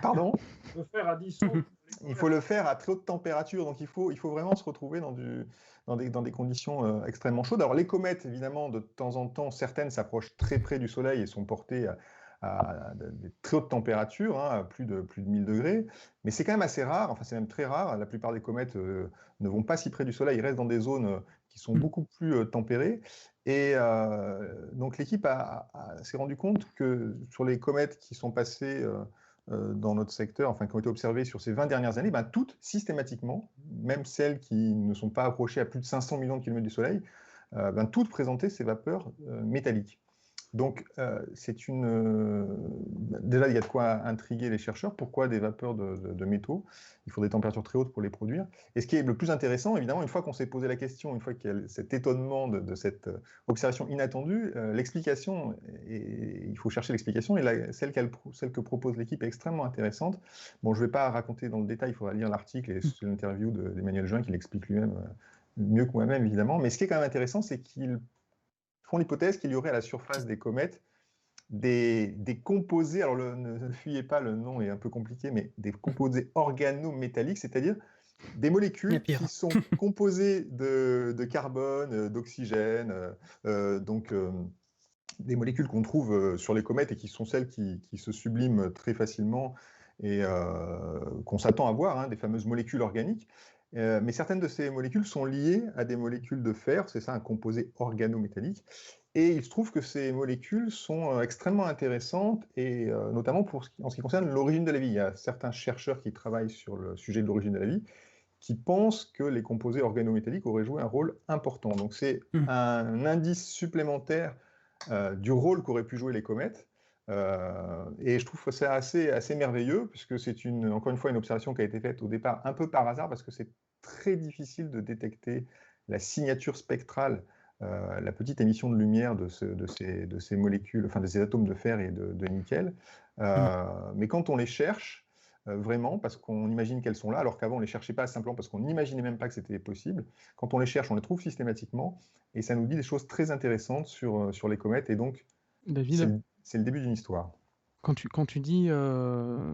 Pardon? Le fer à dissout. Il faut le faire à très haute température, donc il faut vraiment se retrouver dans des conditions extrêmement chaudes. Alors les comètes, évidemment, de temps en temps, certaines s'approchent très près du Soleil et sont portées à des très hautes températures, à plus de 1000 degrés, mais c'est quand même assez rare, enfin c'est même très rare. La plupart des comètes ne vont pas si près du Soleil, ils restent dans des zones qui sont beaucoup plus tempérées. Et donc l'équipe s'est rendu compte que sur les comètes qui sont passées dans notre secteur, enfin qui ont été observées sur ces 20 dernières années, toutes systématiquement, même celles qui ne sont pas approchées à plus de 500 millions de kilomètres du Soleil, toutes présentaient ces vapeurs métalliques. Donc, déjà, il y a de quoi intriguer les chercheurs. Pourquoi des vapeurs de métaux? Il faut des températures très hautes pour les produire. Et ce qui est le plus intéressant, évidemment, une fois qu'on s'est posé la question, une fois qu'il y a cet étonnement de cette observation inattendue, l'explication, il faut chercher l'explication, et celle que propose l'équipe est extrêmement intéressante. Bon, je ne vais pas raconter dans le détail, il faudra lire l'article et l'interview d'Emmanuel Jehin qui l'explique lui-même mieux que moi-même, évidemment. Mais ce qui est quand même intéressant, c'est qu'il font l'hypothèse qu'il y aurait à la surface des comètes des composés, alors ne fuyez pas, le nom est un peu compliqué, mais des composés organométalliques, c'est-à-dire des molécules qui sont composées de carbone, d'oxygène, donc des molécules qu'on trouve sur les comètes et qui sont celles qui se subliment très facilement et qu'on s'attend à voir, hein, des fameuses molécules organiques. Mais certaines de ces molécules sont liées à des molécules de fer, c'est ça un composé organométallique. Et il se trouve que ces molécules sont extrêmement intéressantes, et notamment en ce qui concerne l'origine de la vie. Il y a certains chercheurs qui travaillent sur le sujet de l'origine de la vie, qui pensent que les composés organométalliques auraient joué un rôle important. Donc c'est un indice supplémentaire du rôle qu'auraient pu jouer les comètes. Et je trouve que c'est assez merveilleux, puisque c'est encore une fois une observation qui a été faite au départ un peu par hasard, parce que c'est très difficile de détecter la signature spectrale, la petite émission de lumière de ces molécules, enfin de ces atomes de fer et de nickel. Mais quand on les cherche, vraiment, parce qu'on imagine qu'elles sont là, alors qu'avant on ne les cherchait pas simplement parce qu'on n'imaginait même pas que c'était possible. Quand on les cherche, on les trouve systématiquement, et ça nous dit des choses très intéressantes sur les comètes, et donc David, c'est le début d'une histoire. quand tu dis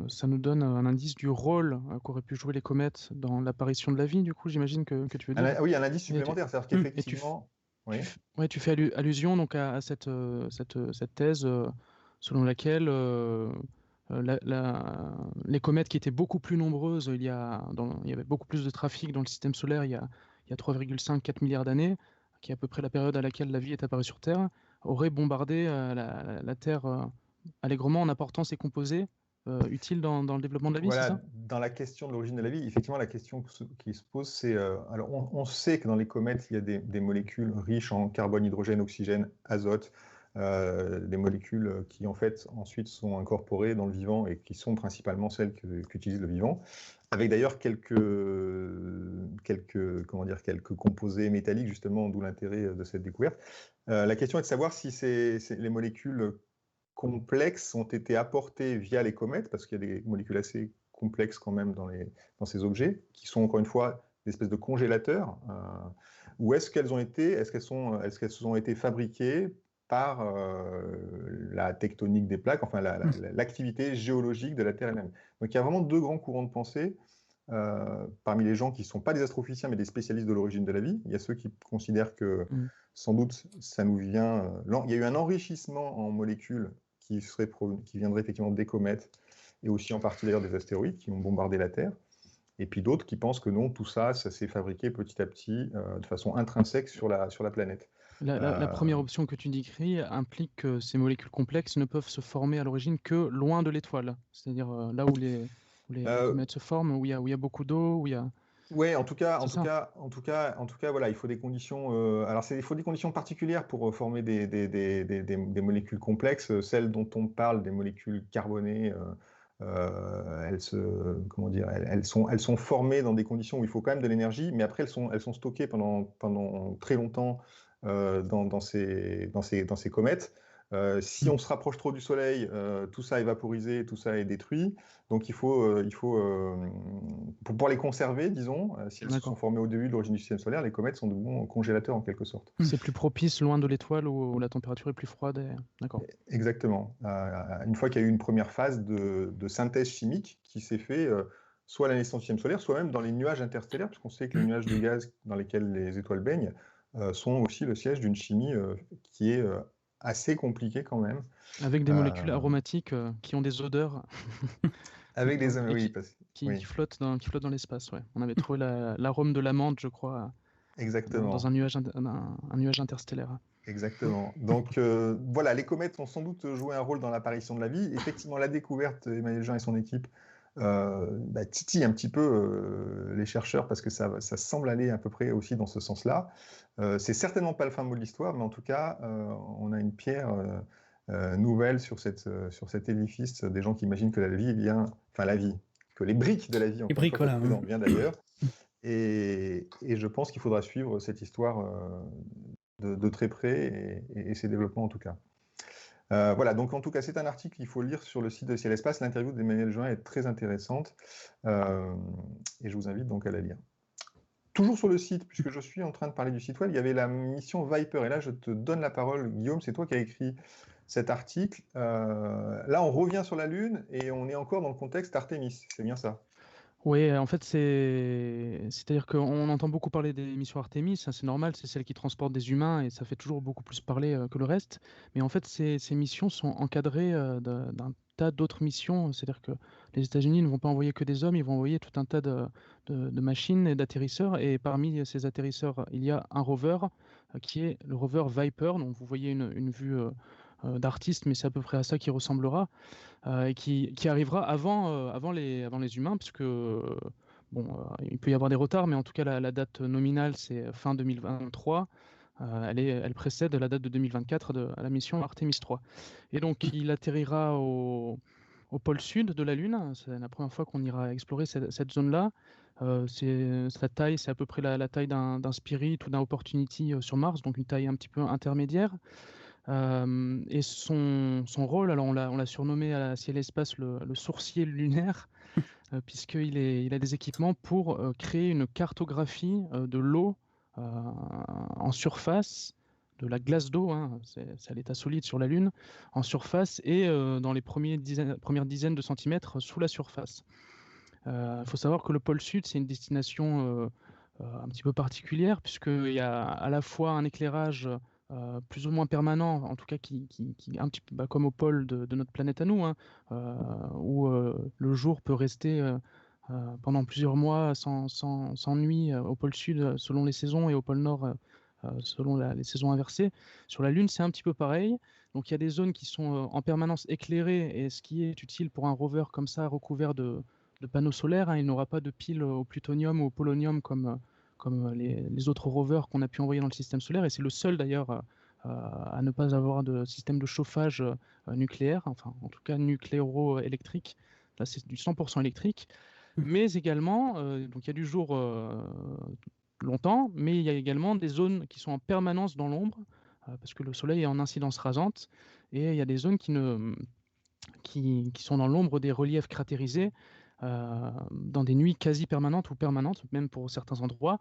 ça nous donne un indice du rôle qu'auraient pu jouer les comètes dans l'apparition de la vie, du coup, j'imagine que tu veux dire. Oui, un indice supplémentaire, c'est-à-dire qu'effectivement... Tu fais allusion donc à cette thèse selon laquelle les comètes qui étaient beaucoup plus nombreuses, il y avait beaucoup plus de trafic dans le système solaire il y a 3,5-4 milliards d'années, qui est à peu près la période à laquelle la vie est apparue sur Terre, auraient bombardé la Terre allègrement en apportant ces composés utiles dans le développement de la vie, c'est ça ? Dans la question de l'origine de la vie, effectivement, la question qui se pose, c'est... alors, on sait que dans les comètes, il y a des molécules riches en carbone, hydrogène, oxygène, azote, des molécules qui, en fait, ensuite sont incorporées dans le vivant et qui sont principalement celles qu'utilise le vivant, avec d'ailleurs quelques composés métalliques, justement, d'où l'intérêt de cette découverte. La question est de savoir si les molécules complexes ont été apportées via les comètes, parce qu'il y a des molécules assez complexes quand même dans ces objets, qui sont encore une fois des espèces de congélateurs, ou est-ce qu'elles ont été fabriquées par la tectonique des plaques, enfin l'activité géologique de la Terre elle-même. Donc il y a vraiment deux grands courants de pensée parmi les gens qui ne sont pas des astrophysiciens mais des spécialistes de l'origine de la vie. Il y a ceux qui considèrent que sans doute ça nous vient... il y a eu un enrichissement en molécules qui viendrait effectivement des comètes, et aussi en partie d'ailleurs des astéroïdes qui ont bombardé la Terre. Et puis d'autres qui pensent que non, tout ça s'est fabriqué petit à petit de façon intrinsèque sur la planète. La première option que tu décris implique que ces molécules complexes ne peuvent se former à l'origine que loin de l'étoile, c'est-à-dire là où les comètes se forment, où il y a beaucoup d'eau, où il y a... Oui, en tout cas, voilà, il faut des conditions. Il faut des conditions particulières pour former des molécules complexes. Celles dont on parle, des molécules carbonées, elles sont formées dans des conditions où il faut quand même de l'énergie, mais après elles sont stockées pendant très longtemps dans ces comètes. Si on se rapproche trop du Soleil, tout ça est vaporisé, tout ça est détruit. Donc il faut pour pouvoir les conserver, disons, si elles se sont formées au début de l'origine du système solaire, les comètes sont de bons congélateurs en quelque sorte. C'est plus propice loin de l'étoile où la température est plus froide. D'accord. Exactement. Une fois qu'il y a eu une première phase de synthèse chimique qui s'est fait soit à la naissance du système solaire, soit même dans les nuages interstellaires, puisqu'on sait que les nuages de gaz dans lesquels les étoiles baignent sont aussi le siège d'une chimie qui est assez compliquée quand même. Avec des molécules aromatiques qui ont des odeurs. Avec des oui, qui flottent dans l'espace. Ouais. On avait trouvé l'arôme de l'amande, je crois, exactement, dans un nuage interstellaire. Exactement. Donc voilà, les comètes ont sans doute joué un rôle dans l'apparition de la vie. Effectivement, la découverte d'Emmanuel Jean et son équipe titille un petit peu les chercheurs, parce que ça semble aller à peu près aussi dans ce sens-là. C'est certainement pas le fin mot de l'histoire, mais en tout cas, on a une pierre nouvelle sur cet édifice des gens qui imaginent que que les briques de la vie, bien d'ailleurs. Et je pense qu'il faudra suivre cette histoire de très près et ses développements en tout cas. Voilà, donc en tout cas, c'est un article qu'il faut lire sur le site de Ciel Espace. L'interview d'Emmanuel Jean est très intéressante et je vous invite donc à la lire. toujours sur le site, puisque je suis en train de parler du site web, il y avait la mission Viper. Et là, je te donne la parole, Guillaume, c'est toi qui as écrit cet article. Là, on revient sur la Lune et on est encore dans le contexte Artemis. C'est bien ça? Oui, en fait, c'est-à-dire qu'on entend beaucoup parler des missions Artemis, ça, c'est normal, c'est celles qui transportent des humains et ça fait toujours beaucoup plus parler que le reste. Mais en fait, ces missions sont encadrées d'un tas d'autres missions. C'est-à-dire que les États-Unis ne vont pas envoyer que des hommes, ils vont envoyer tout un tas de machines et d'atterrisseurs. Et parmi ces atterrisseurs, il y a un rover qui est le rover Viper. Donc vous voyez une vue d'artiste, mais c'est à peu près à ça qui ressemblera. Et qui arrivera avant les humains, puisque il peut y avoir des retards, mais en tout cas la date nominale c'est fin 2023. Elle précède la date de 2024 de la mission Artemis 3. Et donc il atterrira au pôle sud de la Lune. C'est la première fois qu'on ira explorer cette zone-là. Sa taille, c'est à peu près la taille d'un Spirit ou d'un Opportunity sur Mars, donc une taille un petit peu intermédiaire. Et son rôle, alors on l'a surnommé à Ciel et Espace le sourcier lunaire, puisqu'il a des équipements pour créer une cartographie de l'eau en surface, de la glace d'eau, hein, c'est à l'état solide sur la Lune, en surface et dans les premières dizaines de centimètres sous la surface. Il faut savoir que le pôle Sud, c'est une destination un petit peu particulière, puisqu'il y a à la fois un éclairage plus ou moins permanent, en tout cas qui un petit peu comme au pôle de notre planète à nous, hein, où le jour peut rester pendant plusieurs mois sans nuit au pôle Sud selon les saisons et au pôle Nord selon les saisons inversées. Sur la Lune, c'est un petit peu pareil. Donc il y a des zones qui sont en permanence éclairées, et ce qui est utile pour un rover comme ça, recouvert de panneaux solaires, hein. Il n'aura pas de pile au plutonium ou au polonium comme les autres rovers qu'on a pu envoyer dans le système solaire, et c'est le seul d'ailleurs à ne pas avoir de système de chauffage nucléaire, enfin en tout cas nucléaro-électrique. Là c'est du 100% électrique, mais également, donc il y a du jour longtemps, mais il y a également des zones qui sont en permanence dans l'ombre, parce que le soleil est en incidence rasante, et il y a des zones qui sont dans l'ombre des reliefs cratérisés, dans des nuits quasi permanentes ou permanentes, même pour certains endroits,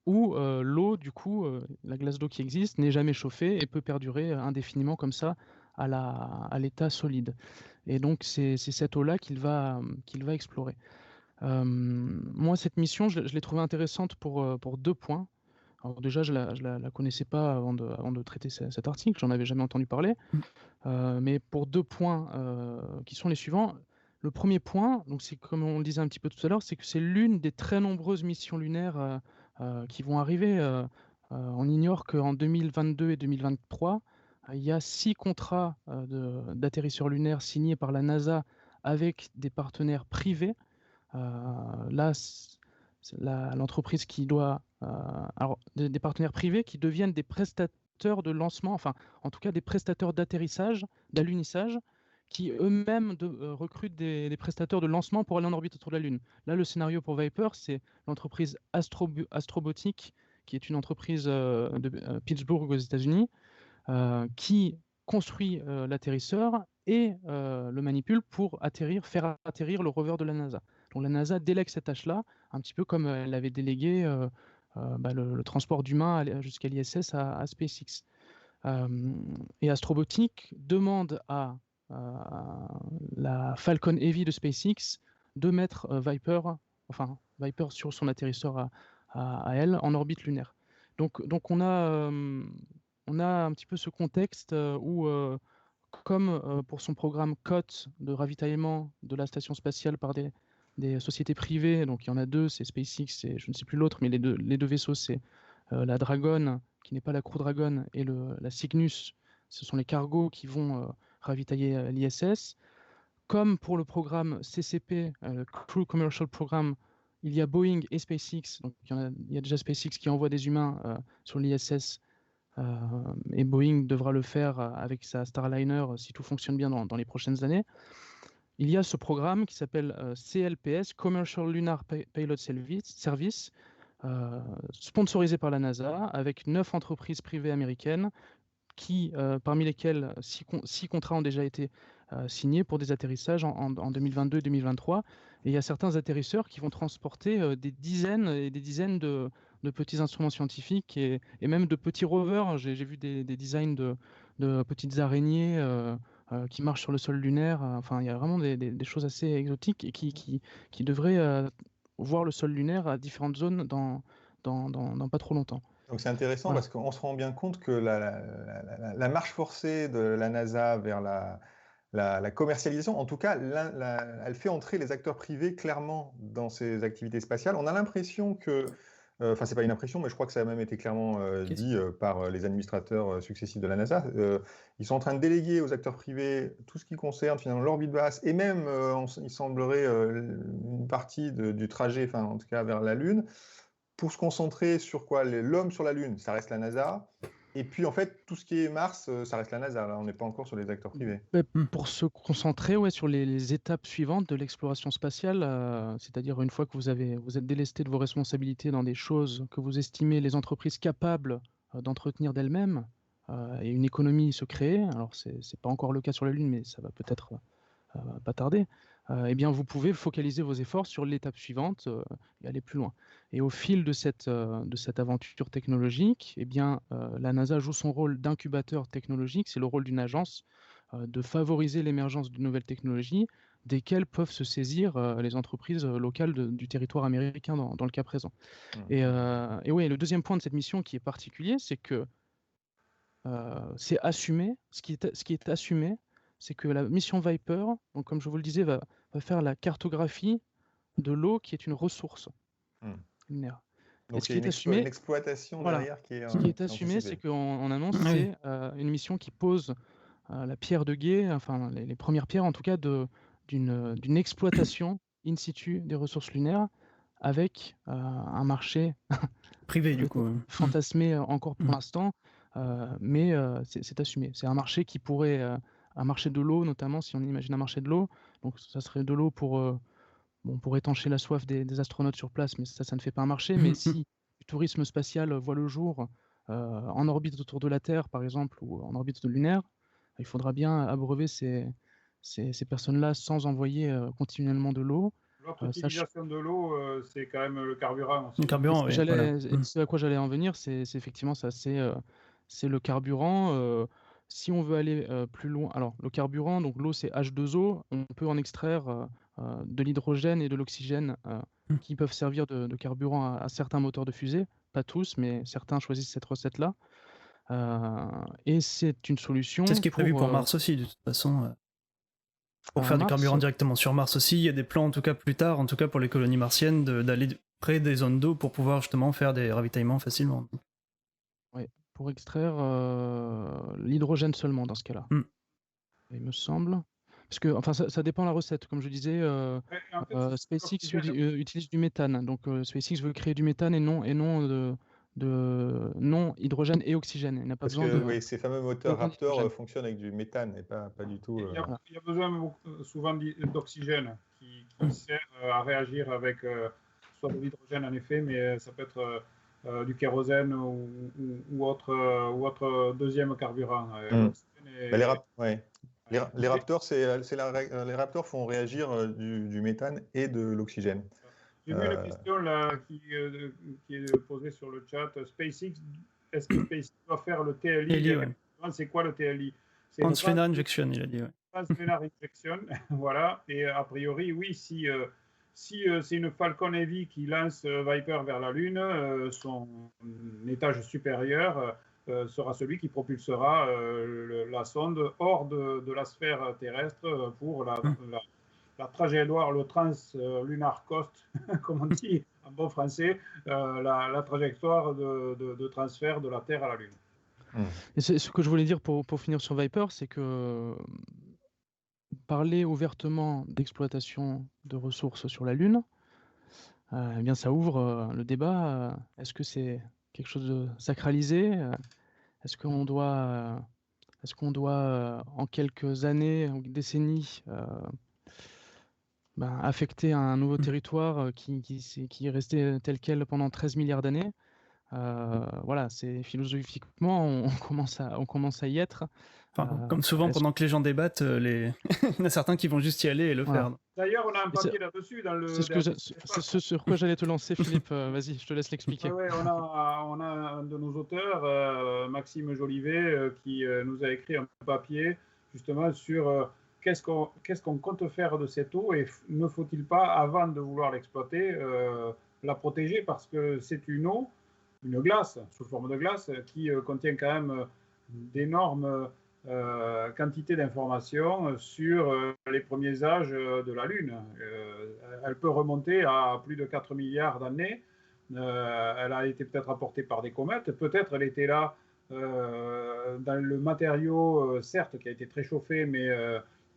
où l'eau, du coup, la glace d'eau qui existe, n'est jamais chauffée et peut perdurer indéfiniment comme ça à l'état solide. Et donc c'est cette eau-là qu'il va explorer. Moi, cette mission, je l'ai trouvée intéressante pour deux points. Alors déjà, je la connaissais pas avant de traiter cet article, j'en avais jamais entendu parler. Mais pour deux points qui sont les suivants. Le premier point, donc c'est comme on le disait un petit peu tout à l'heure, c'est que c'est l'une des très nombreuses missions lunaires qui vont arriver. On ignore qu'en 2022 et 2023, il y a 6 contrats d'atterrisseurs lunaires signés par la NASA avec des partenaires privés. Là, l'entreprise qui doit... alors, des partenaires privés qui deviennent des prestataires de lancement, enfin, en tout cas des prestataires d'atterrissage, d'alunissage, qui eux-mêmes recrutent des prestataires de lancement pour aller en orbite autour de la Lune. Là, le scénario pour Viper, c'est l'entreprise Astrobotic, qui est une entreprise de Pittsburgh aux États-Unis, qui construit l'atterrisseur et le manipule pour faire atterrir le rover de la NASA. Donc la NASA délègue cette tâche-là, un petit peu comme elle avait délégué le transport d'humains jusqu'à l'ISS à SpaceX. Et Astrobotic demande à la Falcon Heavy de SpaceX de mettre Viper sur son atterrisseur à elle en orbite lunaire. Donc on a un petit peu ce contexte où, comme pour son programme COT de ravitaillement de la station spatiale par des sociétés privées, donc il y en a deux, c'est SpaceX et je ne sais plus l'autre, mais les deux vaisseaux, c'est la Dragon, qui n'est pas la Crew Dragon, et la Cygnus, ce sont les cargos qui vont ravitailler l'ISS. Comme pour le programme CCP, le Crew Commercial Program, il y a Boeing et SpaceX, donc il y a déjà SpaceX qui envoie des humains sur l'ISS, et Boeing devra le faire avec sa Starliner si tout fonctionne bien dans les prochaines années. Il y a ce programme qui s'appelle CLPS, Commercial Lunar Payload Service, sponsorisé par la NASA, avec 9 entreprises privées américaines, parmi lesquelles 6 contrats ont déjà été signés pour des atterrissages en 2022 et 2023. Et il y a certains atterrisseurs qui vont transporter des dizaines et des dizaines de de petits instruments scientifiques et même de petits rovers. J'ai vu des designs de petites araignées qui marchent sur le sol lunaire. Enfin, il y a vraiment des choses assez exotiques et qui devraient voir le sol lunaire à différentes zones dans pas trop longtemps. Donc c'est intéressant Voilà. parce qu'on se rend bien compte que la marche forcée de la NASA vers la commercialisation, en tout cas, elle fait entrer les acteurs privés clairement dans ces activités spatiales. On a l'impression que, enfin c'est pas une impression, mais je crois que ça a même été clairement dit par les administrateurs successifs de la NASA. Ils sont en train de déléguer aux acteurs privés tout ce qui concerne finalement l'orbite basse et même, il semblerait, une partie du trajet, enfin en tout cas vers la Lune, pour se concentrer sur quoi? L'homme sur la Lune, ça reste la NASA. Et puis, en fait, tout ce qui est Mars, ça reste la NASA. Là, on n'est pas encore sur les acteurs privés. Pour se concentrer sur les étapes suivantes de l'exploration spatiale, c'est-à-dire une fois que vous êtes délesté de vos responsabilités dans des choses que vous estimez les entreprises capables d'entretenir d'elles-mêmes, et une économie se créer, alors c'est pas encore le cas sur la Lune, mais ça va peut-être pas tarder, eh bien vous pouvez focaliser vos efforts sur l'étape suivante et aller plus loin. Et au fil de cette aventure technologique, eh bien, la NASA joue son rôle d'incubateur technologique, c'est le rôle d'une agence de favoriser l'émergence de nouvelles technologies desquelles peuvent se saisir les entreprises locales du territoire américain dans le cas présent. Et oui, le deuxième point de cette mission qui est particulier, c'est que c'est assumé, ce qui est assumé, c'est que la mission Viper, donc comme je vous le disais, va faire la cartographie de l'eau qui est une ressource lunaire. Donc, ce il y qui a est une exploitation derrière qui est Ce qui est assumé, c'est qu'on annonce c'est une mission qui pose la pierre de guet, enfin les premières pierres en tout cas, d'une exploitation in situ des ressources lunaires avec un marché privé du coup. fantasmé encore pour l'instant, mais c'est assumé. C'est un marché qui pourrait, un marché de l'eau notamment, si on imagine un marché de l'eau, donc ça serait de l'eau pour étancher la soif des astronautes sur place, mais ça ne fait pas un marché. Mais si du tourisme spatial voit le jour en orbite autour de la Terre, par exemple, ou en orbite lunaire, il faudra bien abreuver ces personnes-là sans envoyer continuellement de l'eau. L'autre utilisation de l'eau, c'est quand même le carburant aussi. Le carburant, oui. Ce à quoi j'allais en venir, c'est effectivement ça, c'est le carburant. Si on veut aller plus loin, alors le carburant, donc l'eau c'est H2O, on peut en extraire de l'hydrogène et de l'oxygène qui peuvent servir de carburant à certains moteurs de fusée, pas tous, mais certains choisissent cette recette-là. Et c'est une solution. C'est ce qui est prévu pour Mars aussi, de toute façon. Pour faire du carburant directement sur Mars aussi, il y a des plans en tout cas plus tard, en tout cas pour les colonies martiennes, d'aller près des zones d'eau pour pouvoir justement faire des ravitaillements facilement. Oui, pour extraire l'hydrogène seulement dans ce cas-là. Il me semble. Parce que, enfin, ça dépend de la recette. Comme je disais, SpaceX utilise du méthane. Donc, SpaceX veut créer du méthane et non hydrogène et oxygène. Il n'a pas besoin de. Oui, ces fameux moteurs Raptor fonctionnent avec du méthane et pas du tout. Il y a besoin souvent d'oxygène qui sert à réagir avec soit de l'hydrogène en effet, mais ça peut être du kérosène ou autre deuxième carburant. Les Raptors, les Raptors font réagir du méthane et de l'oxygène. J'ai vu une question là qui est posée sur le chat. SpaceX, est-ce que SpaceX doit faire le TLI? C'est quoi le TLI? Translunar Injection, il a dit. Translunar Injection, voilà. Et a priori, oui, si c'est une Falcon Heavy qui lance Viper vers la Lune, son étage supérieur sera celui qui propulsera la sonde hors de la sphère terrestre pour la trajectoire, le Translunar Coast, comme on dit en bon français, la trajectoire de transfert de la Terre à la Lune. Et ce que je voulais dire pour finir sur Viper, c'est que parler ouvertement d'exploitation de ressources sur la Lune, eh bien ça ouvre le débat. Est-ce que c'est quelque chose de sacralisé? Est-ce qu'on doit en quelques années ou décennies affecter un nouveau territoire qui est resté tel quel pendant 13 milliards d'années? Voilà, c'est philosophiquement, on commence à y être. Enfin, comme souvent, pendant que les gens débattent, il y en a certains qui vont juste y aller et le Voilà. faire. D'ailleurs, on a un papier là-dessus dans le. C'est ce sur quoi j'allais te lancer, Philippe. Vas-y, je te laisse l'expliquer. Ouais, on a un de nos auteurs, Maxime Jolivet, qui nous a écrit un papier justement sur qu'est-ce qu'on compte faire de cette eau et ne faut-il pas, avant de vouloir l'exploiter, la protéger parce que c'est une eau, une glace, sous forme de glace, qui contient quand même d'énormes quantités d'informations sur les premiers âges de la Lune. Elle peut remonter à plus de 4 milliards d'années. Elle a été peut-être apportée par des comètes, peut-être elle était là dans le matériau, certes, qui a été très chauffé, mais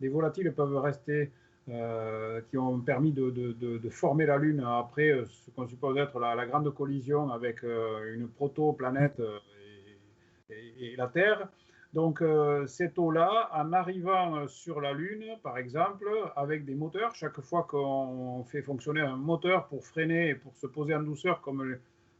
les volatiles peuvent rester, qui ont permis de former la Lune après ce qu'on suppose être la grande collision avec une proto-planète et la Terre. Donc cette eau-là, en arrivant sur la Lune, par exemple, avec des moteurs, chaque fois qu'on fait fonctionner un moteur pour freiner et pour se poser en douceur, comme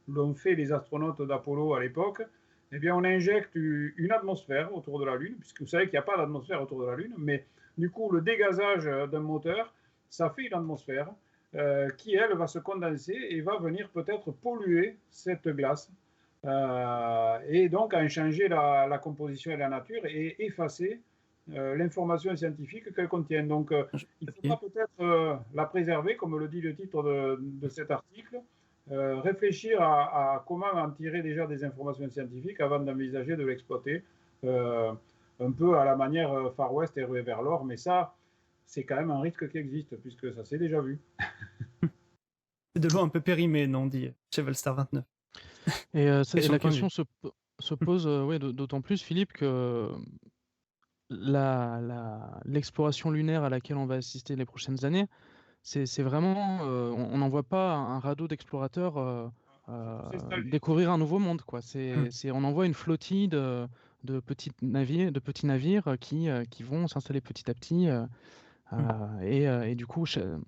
l'ont fait les astronautes d'Apollo à l'époque, eh bien on injecte une atmosphère autour de la Lune, puisque vous savez qu'il n'y a pas d'atmosphère autour de la Lune, mais du coup le dégazage d'un moteur, ça fait une atmosphère qui, elle, va se condenser et va venir peut-être polluer cette glace. Et donc à changer la composition et la nature et effacer l'information scientifique qu'elle contient. Donc il faudra peut-être la préserver, comme le dit le titre de cet article, réfléchir à comment en tirer déjà des informations scientifiques avant d'envisager de l'exploiter, un peu à la manière Far West et ruée vers l'or, mais ça, c'est quand même un risque qui existe, puisque ça s'est déjà vu. C'est de l'eau un peu périmée, non, dit Chevelstar 29. Et la question se pose d'autant plus, Philippe, que l'exploration lunaire à laquelle on va assister les prochaines années, c'est vraiment, on n'envoie pas un radeau d'explorateurs découvrir un nouveau monde, quoi. On envoie une flottille de petits navires qui vont s'installer petit à petit. Et du coup,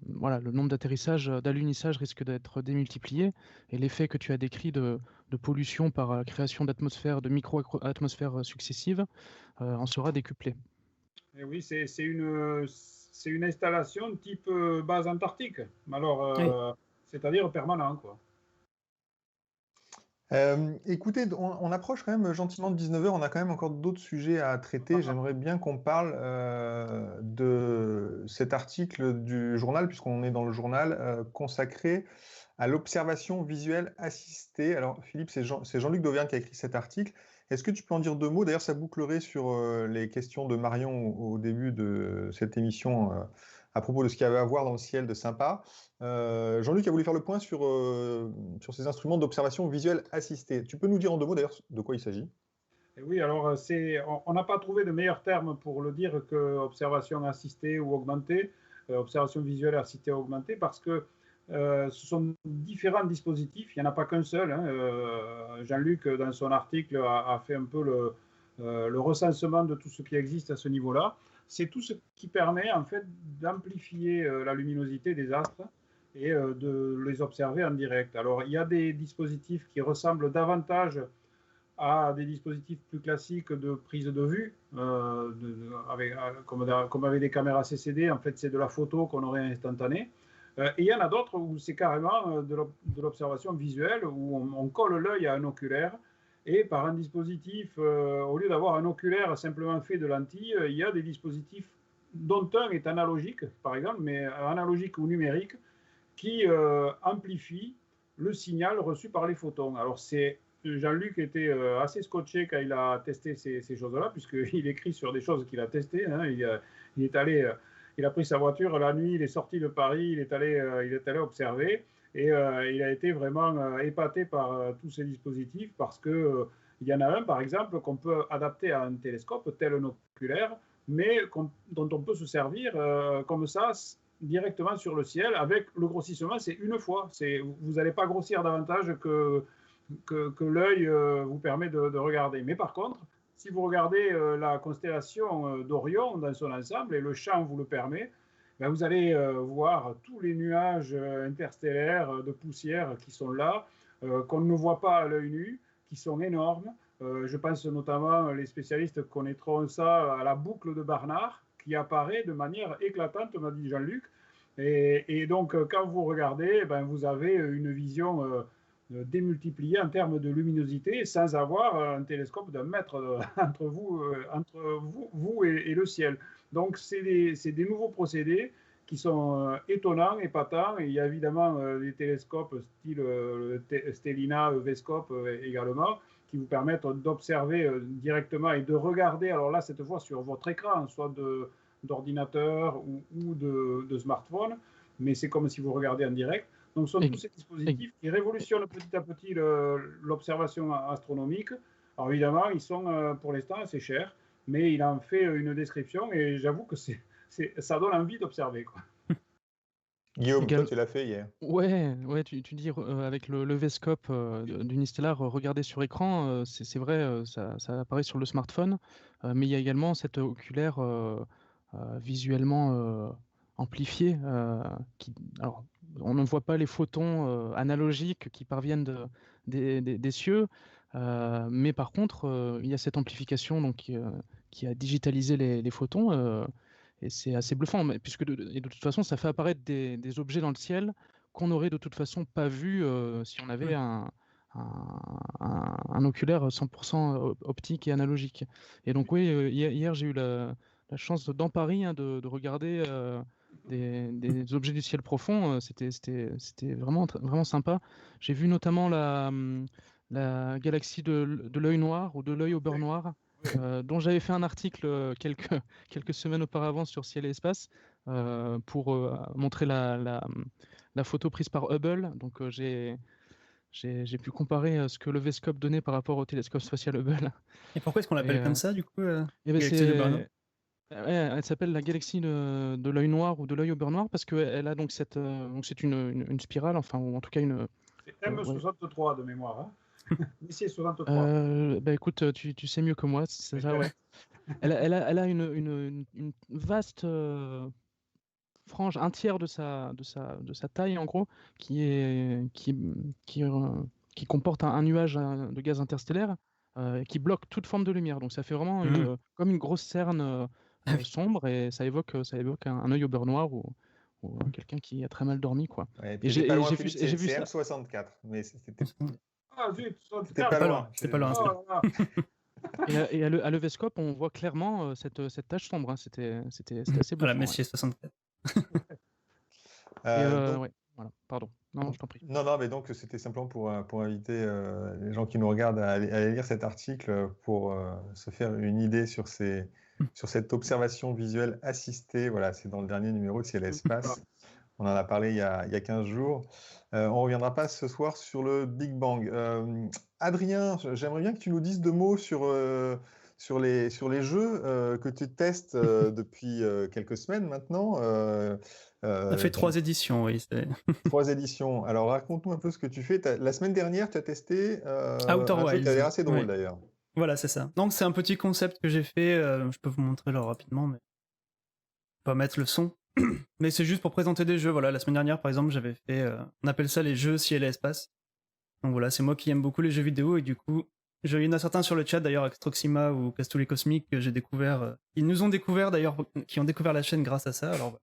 voilà, le nombre d'atterrissages, d'alunissage risque d'être démultiplié. Et l'effet que tu as décrit de pollution par la création d'atmosphères, de micro-atmosphères successives, en sera décuplé. Et oui, c'est une installation type base antarctique, alors c'est-à-dire permanent, quoi. Écoutez, on approche quand même gentiment de 19h, on a quand même encore d'autres sujets à traiter. J'aimerais bien qu'on parle de cet article du journal, puisqu'on est dans le journal, consacré à l'observation visuelle assistée. Alors Philippe, c'est Jean-Luc Dauvergne qui a écrit cet article. Est-ce que tu peux en dire deux mots? D'ailleurs, ça bouclerait sur les questions de Marion au début de cette émission à propos de ce qu'il y avait à voir dans le ciel de Saint-Pas. Jean-Luc a voulu faire le point sur ces instruments d'observation visuelle assistée. Tu peux nous dire en deux mots d'ailleurs de quoi il s'agit? Oui, alors on n'a pas trouvé de meilleur terme pour le dire que observation assistée ou augmentée, observation visuelle assistée ou augmentée, parce que ce sont différents dispositifs, il n'y en a pas qu'un seul. Hein. Jean-Luc, dans son article, a fait un peu le recensement de tout ce qui existe à ce niveau-là. C'est tout ce qui permet en fait d'amplifier la luminosité des astres et de les observer en direct. Alors, il y a des dispositifs qui ressemblent davantage à des dispositifs plus classiques de prise de vue, comme avec des caméras CCD. En fait, c'est de la photo qu'on aurait instantanée. Et il y en a d'autres où c'est carrément de l'observation visuelle, où on colle l'œil à un oculaire, et par un dispositif, au lieu d'avoir un oculaire simplement fait de lentilles, il y a des dispositifs dont un est analogique, par exemple, mais analogique ou numérique, qui amplifie le signal reçu par les photons. Alors Jean-Luc était assez scotché quand il a testé ces choses-là, puisqu'il écrit sur des choses qu'il a testées. Hein. Il a pris sa voiture la nuit, il est sorti de Paris, il est allé observer, et il a été vraiment épaté par tous ces dispositifs, parce que il y en a un, par exemple, qu'on peut adapter à un télescope, tel un oculaire, mais dont on peut se servir comme ça, directement sur le ciel. Avec le grossissement, c'est une fois. Vous n'allez pas grossir davantage que l'œil vous permet de regarder. Mais par contre, si vous regardez la constellation d'Orion dans son ensemble, et le champ vous le permet, ben vous allez voir tous les nuages interstellaires de poussière qui sont là. qu'on ne voit pas à l'œil nu, qui sont énormes. Je pense notamment, les spécialistes connaîtront ça, à la boucle de Barnard, qui apparaît de manière éclatante, m'a dit Jean-Luc. Et donc, quand vous regardez, ben, vous avez une vision démultipliée en termes de luminosité sans avoir un télescope d'un mètre entre vous et le ciel. Donc, c'est des nouveaux procédés qui sont étonnants, épatants. Et il y a évidemment des télescopes style Stellina, Vescope également, qui vous permettent d'observer directement et de regarder, alors là, cette fois, sur votre écran, soit d'ordinateur ou de smartphone, mais c'est comme si vous regardez en direct. Donc, ce sont tous ces dispositifs qui révolutionnent petit à petit l'observation astronomique. Alors, évidemment, ils sont pour l'instant assez chers, mais il en fait une description et j'avoue que ça donne envie d'observer, quoi. Guillaume, toi, tu l'as fait hier. Ouais, tu dis avec le Vescope d'Unistellar, regarder sur écran, c'est vrai, ça apparaît sur le smartphone, mais il y a également cette oculaire visuellement amplifiée. Alors, on ne voit pas les photons analogiques qui parviennent des cieux, mais par contre, il y a cette amplification donc, qui a digitalisé les photons. Et c'est assez bluffant, puisque de toute façon, ça fait apparaître des objets dans le ciel qu'on n'aurait de toute façon pas vu si on avait un oculaire 100% optique et analogique. Et donc oui, hier j'ai eu la chance d'Emparer, de regarder des objets du ciel profond. C'était vraiment, vraiment sympa. J'ai vu notamment la galaxie de l'œil noir ou de l'œil au beurre noir. Dont j'avais fait un article quelques semaines auparavant sur Ciel et Espace pour montrer la photo prise par Hubble. Donc j'ai pu comparer ce que le Vescope donnait par rapport au télescope spatial Hubble. Et pourquoi est-ce qu'on l'appelle comme ça, du coup elle s'appelle la galaxie de l'œil noir ou de l'œil au beurre noir parce qu'elle a donc donc c'est une spirale, enfin, ou en tout cas une... C'est M63 de mémoire, hein. Ici, 63. Bah écoute, tu sais mieux que moi, c'est ça, ouais. Elle a une vaste frange, un tiers de sa taille en gros, qui comporte un nuage de gaz interstellaire qui bloque toute forme de lumière. Donc ça fait vraiment comme une grosse cerne sombre, et ça évoque un œil au beurre noir ou quelqu'un qui a très mal dormi, quoi. Ouais, et j'ai vu c'est M64, mais c'était... Ah zut, c'était pas loin. C'est pas loin. Et à l'Evescope, on voit clairement cette tache sombre. Hein. C'était assez beau. Voilà, Messier 64. Ouais, voilà, pardon. Non, je t'en prie. Non, mais donc c'était simplement pour inviter les gens qui nous regardent à aller lire cet article pour se faire une idée sur cette observation visuelle assistée. Voilà, c'est dans le dernier numéro de Ciel et Espace. On en a parlé il y a 15 jours. On ne reviendra pas ce soir sur le Big Bang. Adrien, j'aimerais bien que tu nous dises 2 mots sur les jeux que tu testes depuis quelques semaines maintenant. Ça fait 3 éditions, oui. 3 éditions. Alors, raconte-nous un peu ce que tu fais. La semaine dernière, tu as testé Outer un jeu Wilds. qui a l'air assez drôle, d'ailleurs. Voilà, c'est ça. Donc, c'est un petit concept que j'ai fait. Je peux vous montrer là rapidement, mais on va mettre le son. Mais c'est juste pour présenter des jeux. Voilà, la semaine dernière, par exemple, j'avais fait... on appelle ça les jeux Ciel et Espace. Donc voilà, c'est moi qui aime beaucoup les jeux vidéo, et du coup, il y en a certains sur le chat, d'ailleurs, Extroxima ou Castoulet Cosmique, que j'ai découvert. Ils nous ont découvert, d'ailleurs, qui ont découvert la chaîne grâce à ça. Alors,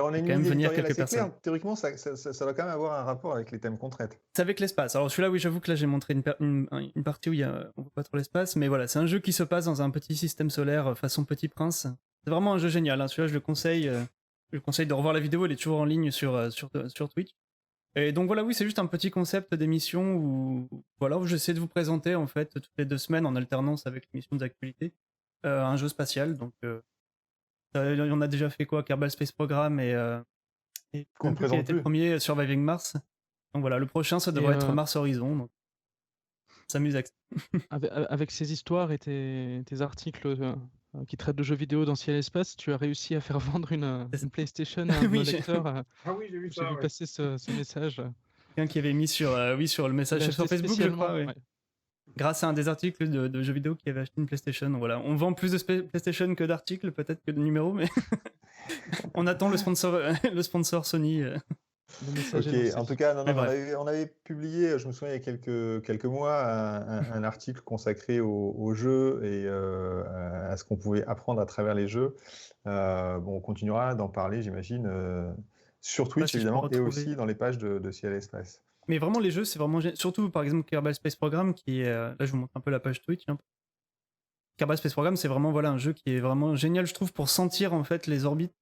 on a une quand même idée venir éditoriale quelques assez claire. personnes. Théoriquement, ça doit quand même avoir un rapport avec les thèmes qu'on traite. C'est avec l'espace. Alors celui-là, oui, j'avoue que là, j'ai montré une partie où on voit pas trop l'espace, mais voilà, c'est un jeu qui se passe dans un petit système solaire façon Petit Prince. C'est vraiment un jeu génial, hein. Celui-là, je le conseille. Je le conseille de revoir la vidéo, elle est toujours en ligne sur Twitch. Et donc voilà, oui, c'est juste un petit concept d'émission où j'essaie de vous présenter, en fait, toutes les 2 semaines, en alternance avec l'émission d'actualité, un jeu spatial. Donc, on a déjà fait quoi? Kerbal Space Program et Qu'on ne qui a présente été plus. le premier, Surviving Mars. Donc voilà, le prochain, ça devrait être Mars Horizon. Donc, on s'amuse avec ça. Avec ces histoires et tes articles qui traitent de jeux vidéo dans Ciel et Espace, tu as réussi à faire vendre une PlayStation à un de nos lecteurs. Ah oui, j'ai vu ça. J'ai vu passer ce message. Quelqu'un qui avait mis sur le message sur Facebook, je crois. Oui. Ouais. Grâce à un des articles de jeux vidéo qui avait acheté une PlayStation. Voilà, on vend plus de PlayStation que d'articles, peut-être que de numéros, mais on attend le sponsor Sony. Le messager Ok, dans en celle. tout cas, non, Mais non, bref. on avait publié, je me souviens, il y a quelques mois, un article consacré aux jeux et à ce qu'on pouvait apprendre à travers les jeux. Bon, on continuera d'en parler, j'imagine, sur Voilà, Twitch, si je peux évidemment, et retrouver. aussi dans les pages de Ciel Espace. Mais vraiment, les jeux, c'est vraiment. Surtout, par exemple, Kerbal Space Program, qui est. Là, je vous montre un peu la page Twitch. Hein. Kerbal Space Program, c'est vraiment voilà, un jeu qui est vraiment génial, je trouve, pour sentir en fait les orbites.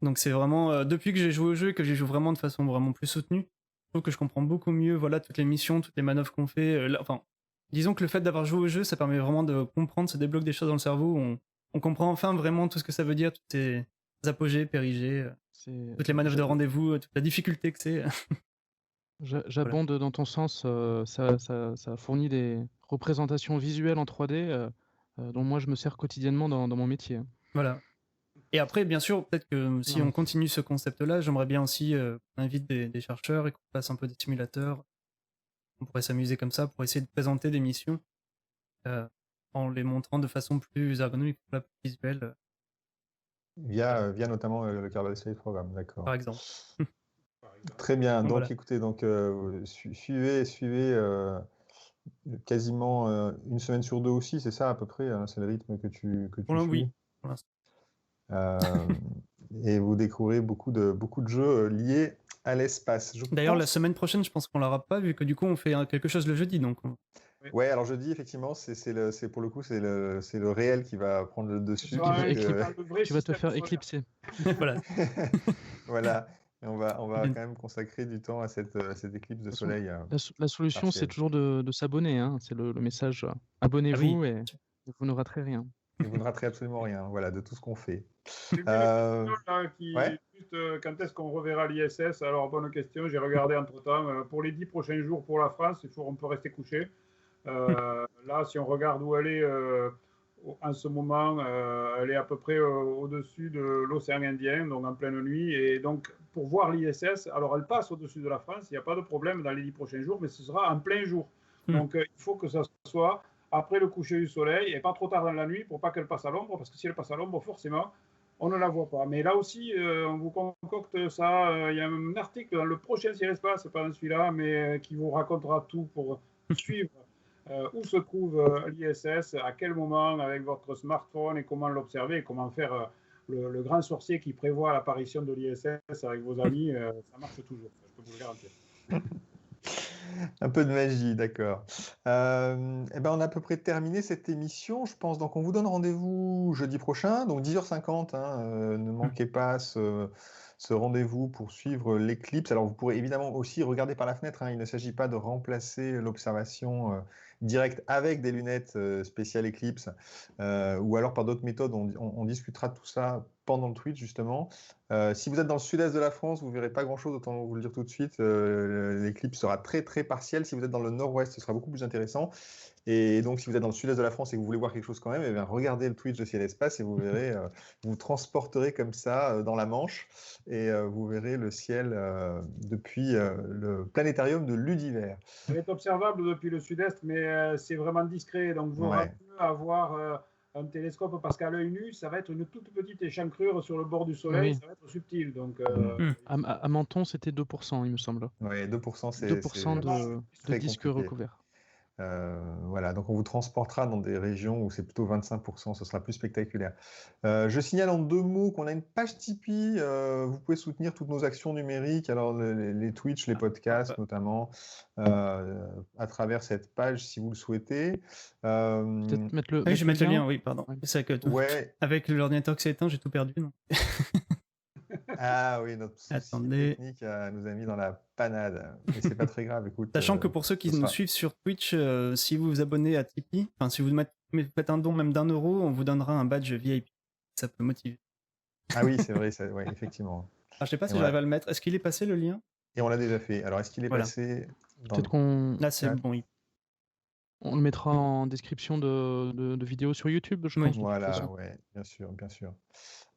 Donc, c'est vraiment. Depuis que j'ai joué au jeu et que j'y joue vraiment de façon vraiment plus soutenue, je trouve que je comprends beaucoup mieux voilà, toutes les missions, toutes les manœuvres qu'on fait. Enfin, disons que le fait d'avoir joué au jeu, ça permet vraiment de comprendre, ça débloque des choses dans le cerveau. On comprend enfin vraiment tout ce que ça veut dire, toutes ces apogées, périgées, toutes les manœuvres de rendez-vous, toute la difficulté que c'est. Voilà. J'abonde dans ton sens. Ça fournit des représentations visuelles en 3D dont moi je me sers quotidiennement dans mon métier. Voilà. Et après, bien sûr, peut-être que si Ouais. on continue ce concept-là, j'aimerais bien aussi qu'on invite des chercheurs et qu'on fasse un peu des simulateurs. On pourrait s'amuser comme ça pour essayer de présenter des missions en les montrant de façon plus ergonomique, plus visuelle, Via notamment le Kerbal Space Program, d'accord. par exemple. Très bien. Donc, Donc, voilà. écoutez, suivez quasiment une semaine sur 2 aussi, c'est ça à peu près, hein, c'est le rythme que tu Pour suis. oui, pour l'instant. Et vous découvrez beaucoup de jeux liés à l'espace. D'ailleurs, la semaine prochaine, je pense qu'on l'aura pas, vu que du coup, on fait quelque chose le jeudi. Donc, Ouais, alors jeudi, effectivement, c'est pour le coup, c'est le réel qui va prendre le dessus. Tu vas te faire éclipser. Voilà. Voilà. Et on va quand même consacrer du temps à cette éclipse de soleil. La solution, c'est partielle. toujours de s'abonner. Hein. C'est le message. Abonnez-vous et vous ne raterez rien. Et vous ne raterez absolument rien, voilà, de tout ce qu'on fait. J'ai vu la question, là, ouais. juste, quand est-ce qu'on reverra l'ISS? Alors, bonne question, j'ai regardé entre-temps. Pour les 10 prochains jours pour la France, on peut rester couché. Là, si on regarde où elle est en ce moment, elle est à peu près au-dessus de l'océan Indien, donc en pleine nuit. Et donc, pour voir l'ISS, alors elle passe au-dessus de la France, il n'y a pas de problème dans les 10 prochains jours, mais ce sera en plein jour. Donc, il faut que ça soit après le coucher du soleil et pas trop tard dans la nuit pour pas qu'elle passe à l'ombre, parce que si elle passe à l'ombre, forcément, on ne la voit pas. Mais là aussi, on vous concocte ça. Il y a un article dans le prochain Ciel Espace, pas dans celui-là, mais qui vous racontera tout pour suivre où se trouve l'ISS, à quel moment avec votre smartphone et comment l'observer et comment faire le grand sorcier qui prévoit l'apparition de l'ISS avec vos amis. Ça marche toujours, je peux vous le garantir. Un peu de magie, d'accord. Eh ben, on a à peu près terminé cette émission, je pense. Donc, on vous donne rendez-vous jeudi prochain, donc 10h50. Hein, ne manquez pas ce rendez-vous pour suivre l'éclipse. Alors, vous pourrez évidemment aussi regarder par la fenêtre. Hein, il ne s'agit pas de remplacer l'observation directe avec des lunettes spéciales éclipse ou alors par d'autres méthodes. On discutera de tout ça pendant le Twitch, justement. Si vous êtes dans le sud-est de la France, vous ne verrez pas grand-chose, autant vous le dire tout de suite. L'éclipse sera très, très partielle. Si vous êtes dans le nord-ouest, ce sera beaucoup plus intéressant. Et donc, si vous êtes dans le sud-est de la France et que vous voulez voir quelque chose quand même, eh bien, regardez le Twitch de Ciel Espace et vous verrez, vous vous transporterez comme ça dans la Manche et vous verrez le ciel depuis le planétarium de l'Udiver. Elle est observable depuis le sud-est, mais c'est vraiment discret. Donc, vous aurez à avoir un télescope parce qu'à l'œil nu, ça va être une toute petite échancrure sur le bord du soleil, Oui. ça va être subtil. Donc, à Menton, c'était 2%, il me semble. Oui, 2%, c'est 2% de disques recouverts. Voilà, donc on vous transportera dans des régions où c'est plutôt 25%, ce sera plus spectaculaire. Je signale en 2 mots qu'on a une page Tipeee, vous pouvez soutenir toutes nos actions numériques, alors les Twitch, les podcasts notamment, à travers cette page si vous le souhaitez. Peut-être mettre le, je vais mettre le lien, oui, pardon. Ouais. C'est vrai que avec l'ordinateur qui s'est éteint, j'ai tout perdu. Non Ah oui, notre souci technique nous a mis dans la panade. Mais c'est pas très grave, écoute. Sachant que pour ceux qui nous suivent sur Twitch, si vous vous abonnez à Tipeee, enfin si vous faites un don même d'1 euro, on vous donnera un badge VIP. Ça peut motiver. Ah oui, c'est vrai, ouais, effectivement. Alors, je sais pas si j'arrive à le mettre. Est-ce qu'il est passé le lien? Et on l'a déjà fait. Alors est-ce qu'il est passé Peut-être qu'on... Là c'est bon. On le mettra en description de vidéos sur YouTube, je pense. Voilà, ouais, bien sûr, bien sûr.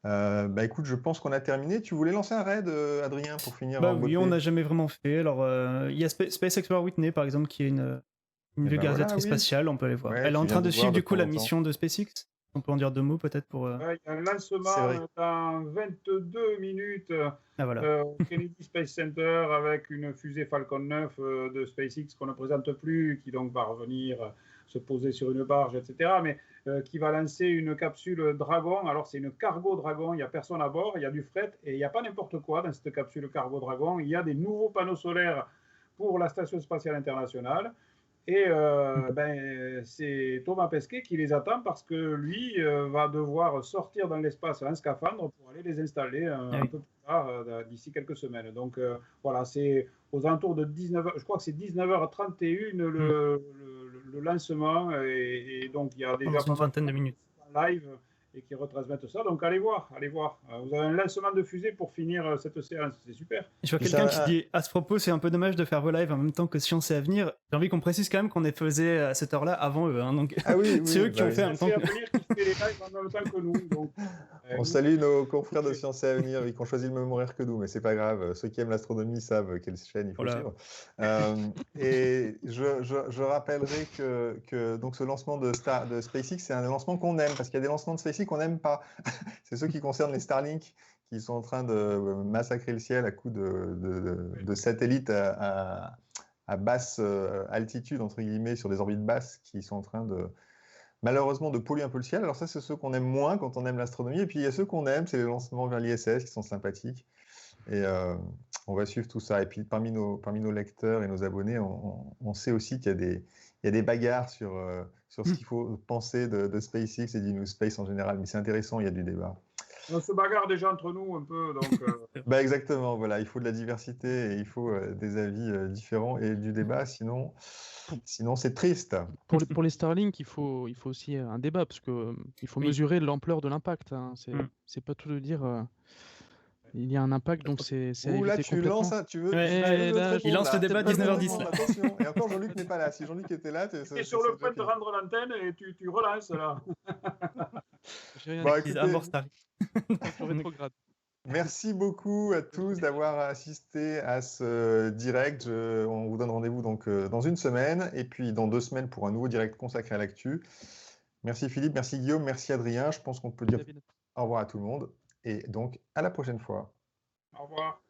Bah écoute, je pense qu'on a terminé. Tu voulais lancer un raid, Adrien, pour finir Bah oui, on n'a jamais vraiment fait. Alors, il y a Space Explorer Whitney, par exemple, qui est une vulgarisatrice spatiale, on peut aller voir. Elle est en train de suivre du coup la mission de SpaceX. On peut en dire 2 mots peut-être pour. Il y a un C'est lancement vrai. dans 22 minutes Ah voilà. au Kennedy Space Center avec une fusée Falcon 9 de SpaceX qu'on ne présente plus, qui donc va revenir se poser sur une barge, etc. Mais qui va lancer une capsule Dragon. Alors c'est une cargo Dragon, il n'y a personne à bord, il y a du fret et il n'y a pas n'importe quoi dans cette capsule cargo Dragon. Il y a des nouveaux panneaux solaires pour la Station spatiale internationale. Et c'est Thomas Pesquet qui les attend parce que lui va devoir sortir dans l'espace en scaphandre pour aller les installer un peu plus tard, d'ici quelques semaines. Donc voilà, c'est aux alentours de 19h, je crois que c'est 19h31 le lancement. Et donc il y a déjà Dans une vingtaine de minutes. Live et qui retransmettent ça. Donc allez voir, allez voir. Vous avez un lancement de fusée pour finir cette séance, c'est super. Je vois quelqu'un qui dit à ce propos, c'est un peu dommage de faire vos lives en même temps que Science et Avenir. J'ai envie qu'on précise quand même qu'on les faisait à cette heure-là avant eux. Hein, donc c'est eux qui ont fait en même temps. C'est Avenir qui fait les lives en même temps que nous. Donc, on salue nos confrères de Science et Avenir qui ont choisi le même horaire que nous, mais c'est pas grave. Ceux qui aiment l'astronomie savent quelle chaîne il faut suivre. Et je rappellerai que donc ce lancement de SpaceX, c'est un lancement qu'on aime parce qu'il y a des lancements de SpaceX qu'on n'aime pas. C'est ceux qui concernent les Starlink qui sont en train de massacrer le ciel à coups de satellites à basse altitude, entre guillemets, sur des orbites basses qui sont en train malheureusement de polluer un peu le ciel. Alors ça, c'est ceux qu'on aime moins quand on aime l'astronomie. Et puis il y a ceux qu'on aime, c'est les lancements vers l'ISS qui sont sympathiques. Et on va suivre tout ça. Et puis parmi nos lecteurs et nos abonnés, on sait aussi qu'il y a des bagarres sur ce qu'il faut penser de SpaceX et du New Space en général. Mais c'est intéressant, il y a du débat. On se bagarre déjà entre nous un peu. Donc, exactement, voilà. Il faut de la diversité et il faut des avis différents et du débat, sinon c'est triste. Pour les Starlink, il faut aussi un débat parce que il faut mesurer l'ampleur de l'impact. Hein. C'est pas tout de dire. Il y a un impact, donc c'est à éviter là, tu complètement. lances, tu veux. Il lance le débat 19h10. Attention. Et encore, Jean-Luc n'est pas là. Si Jean-Luc était là, tu es sur le point de rendre l'antenne et tu relances là. Merci beaucoup à tous d'avoir assisté à ce direct. On vous donne rendez-vous donc dans une semaine et puis dans 2 semaines pour un nouveau direct consacré à l'actu. Merci Philippe, merci Guillaume, merci Adrien. Je pense qu'on peut dire au revoir à tout le monde et donc à la prochaine fois. Au revoir.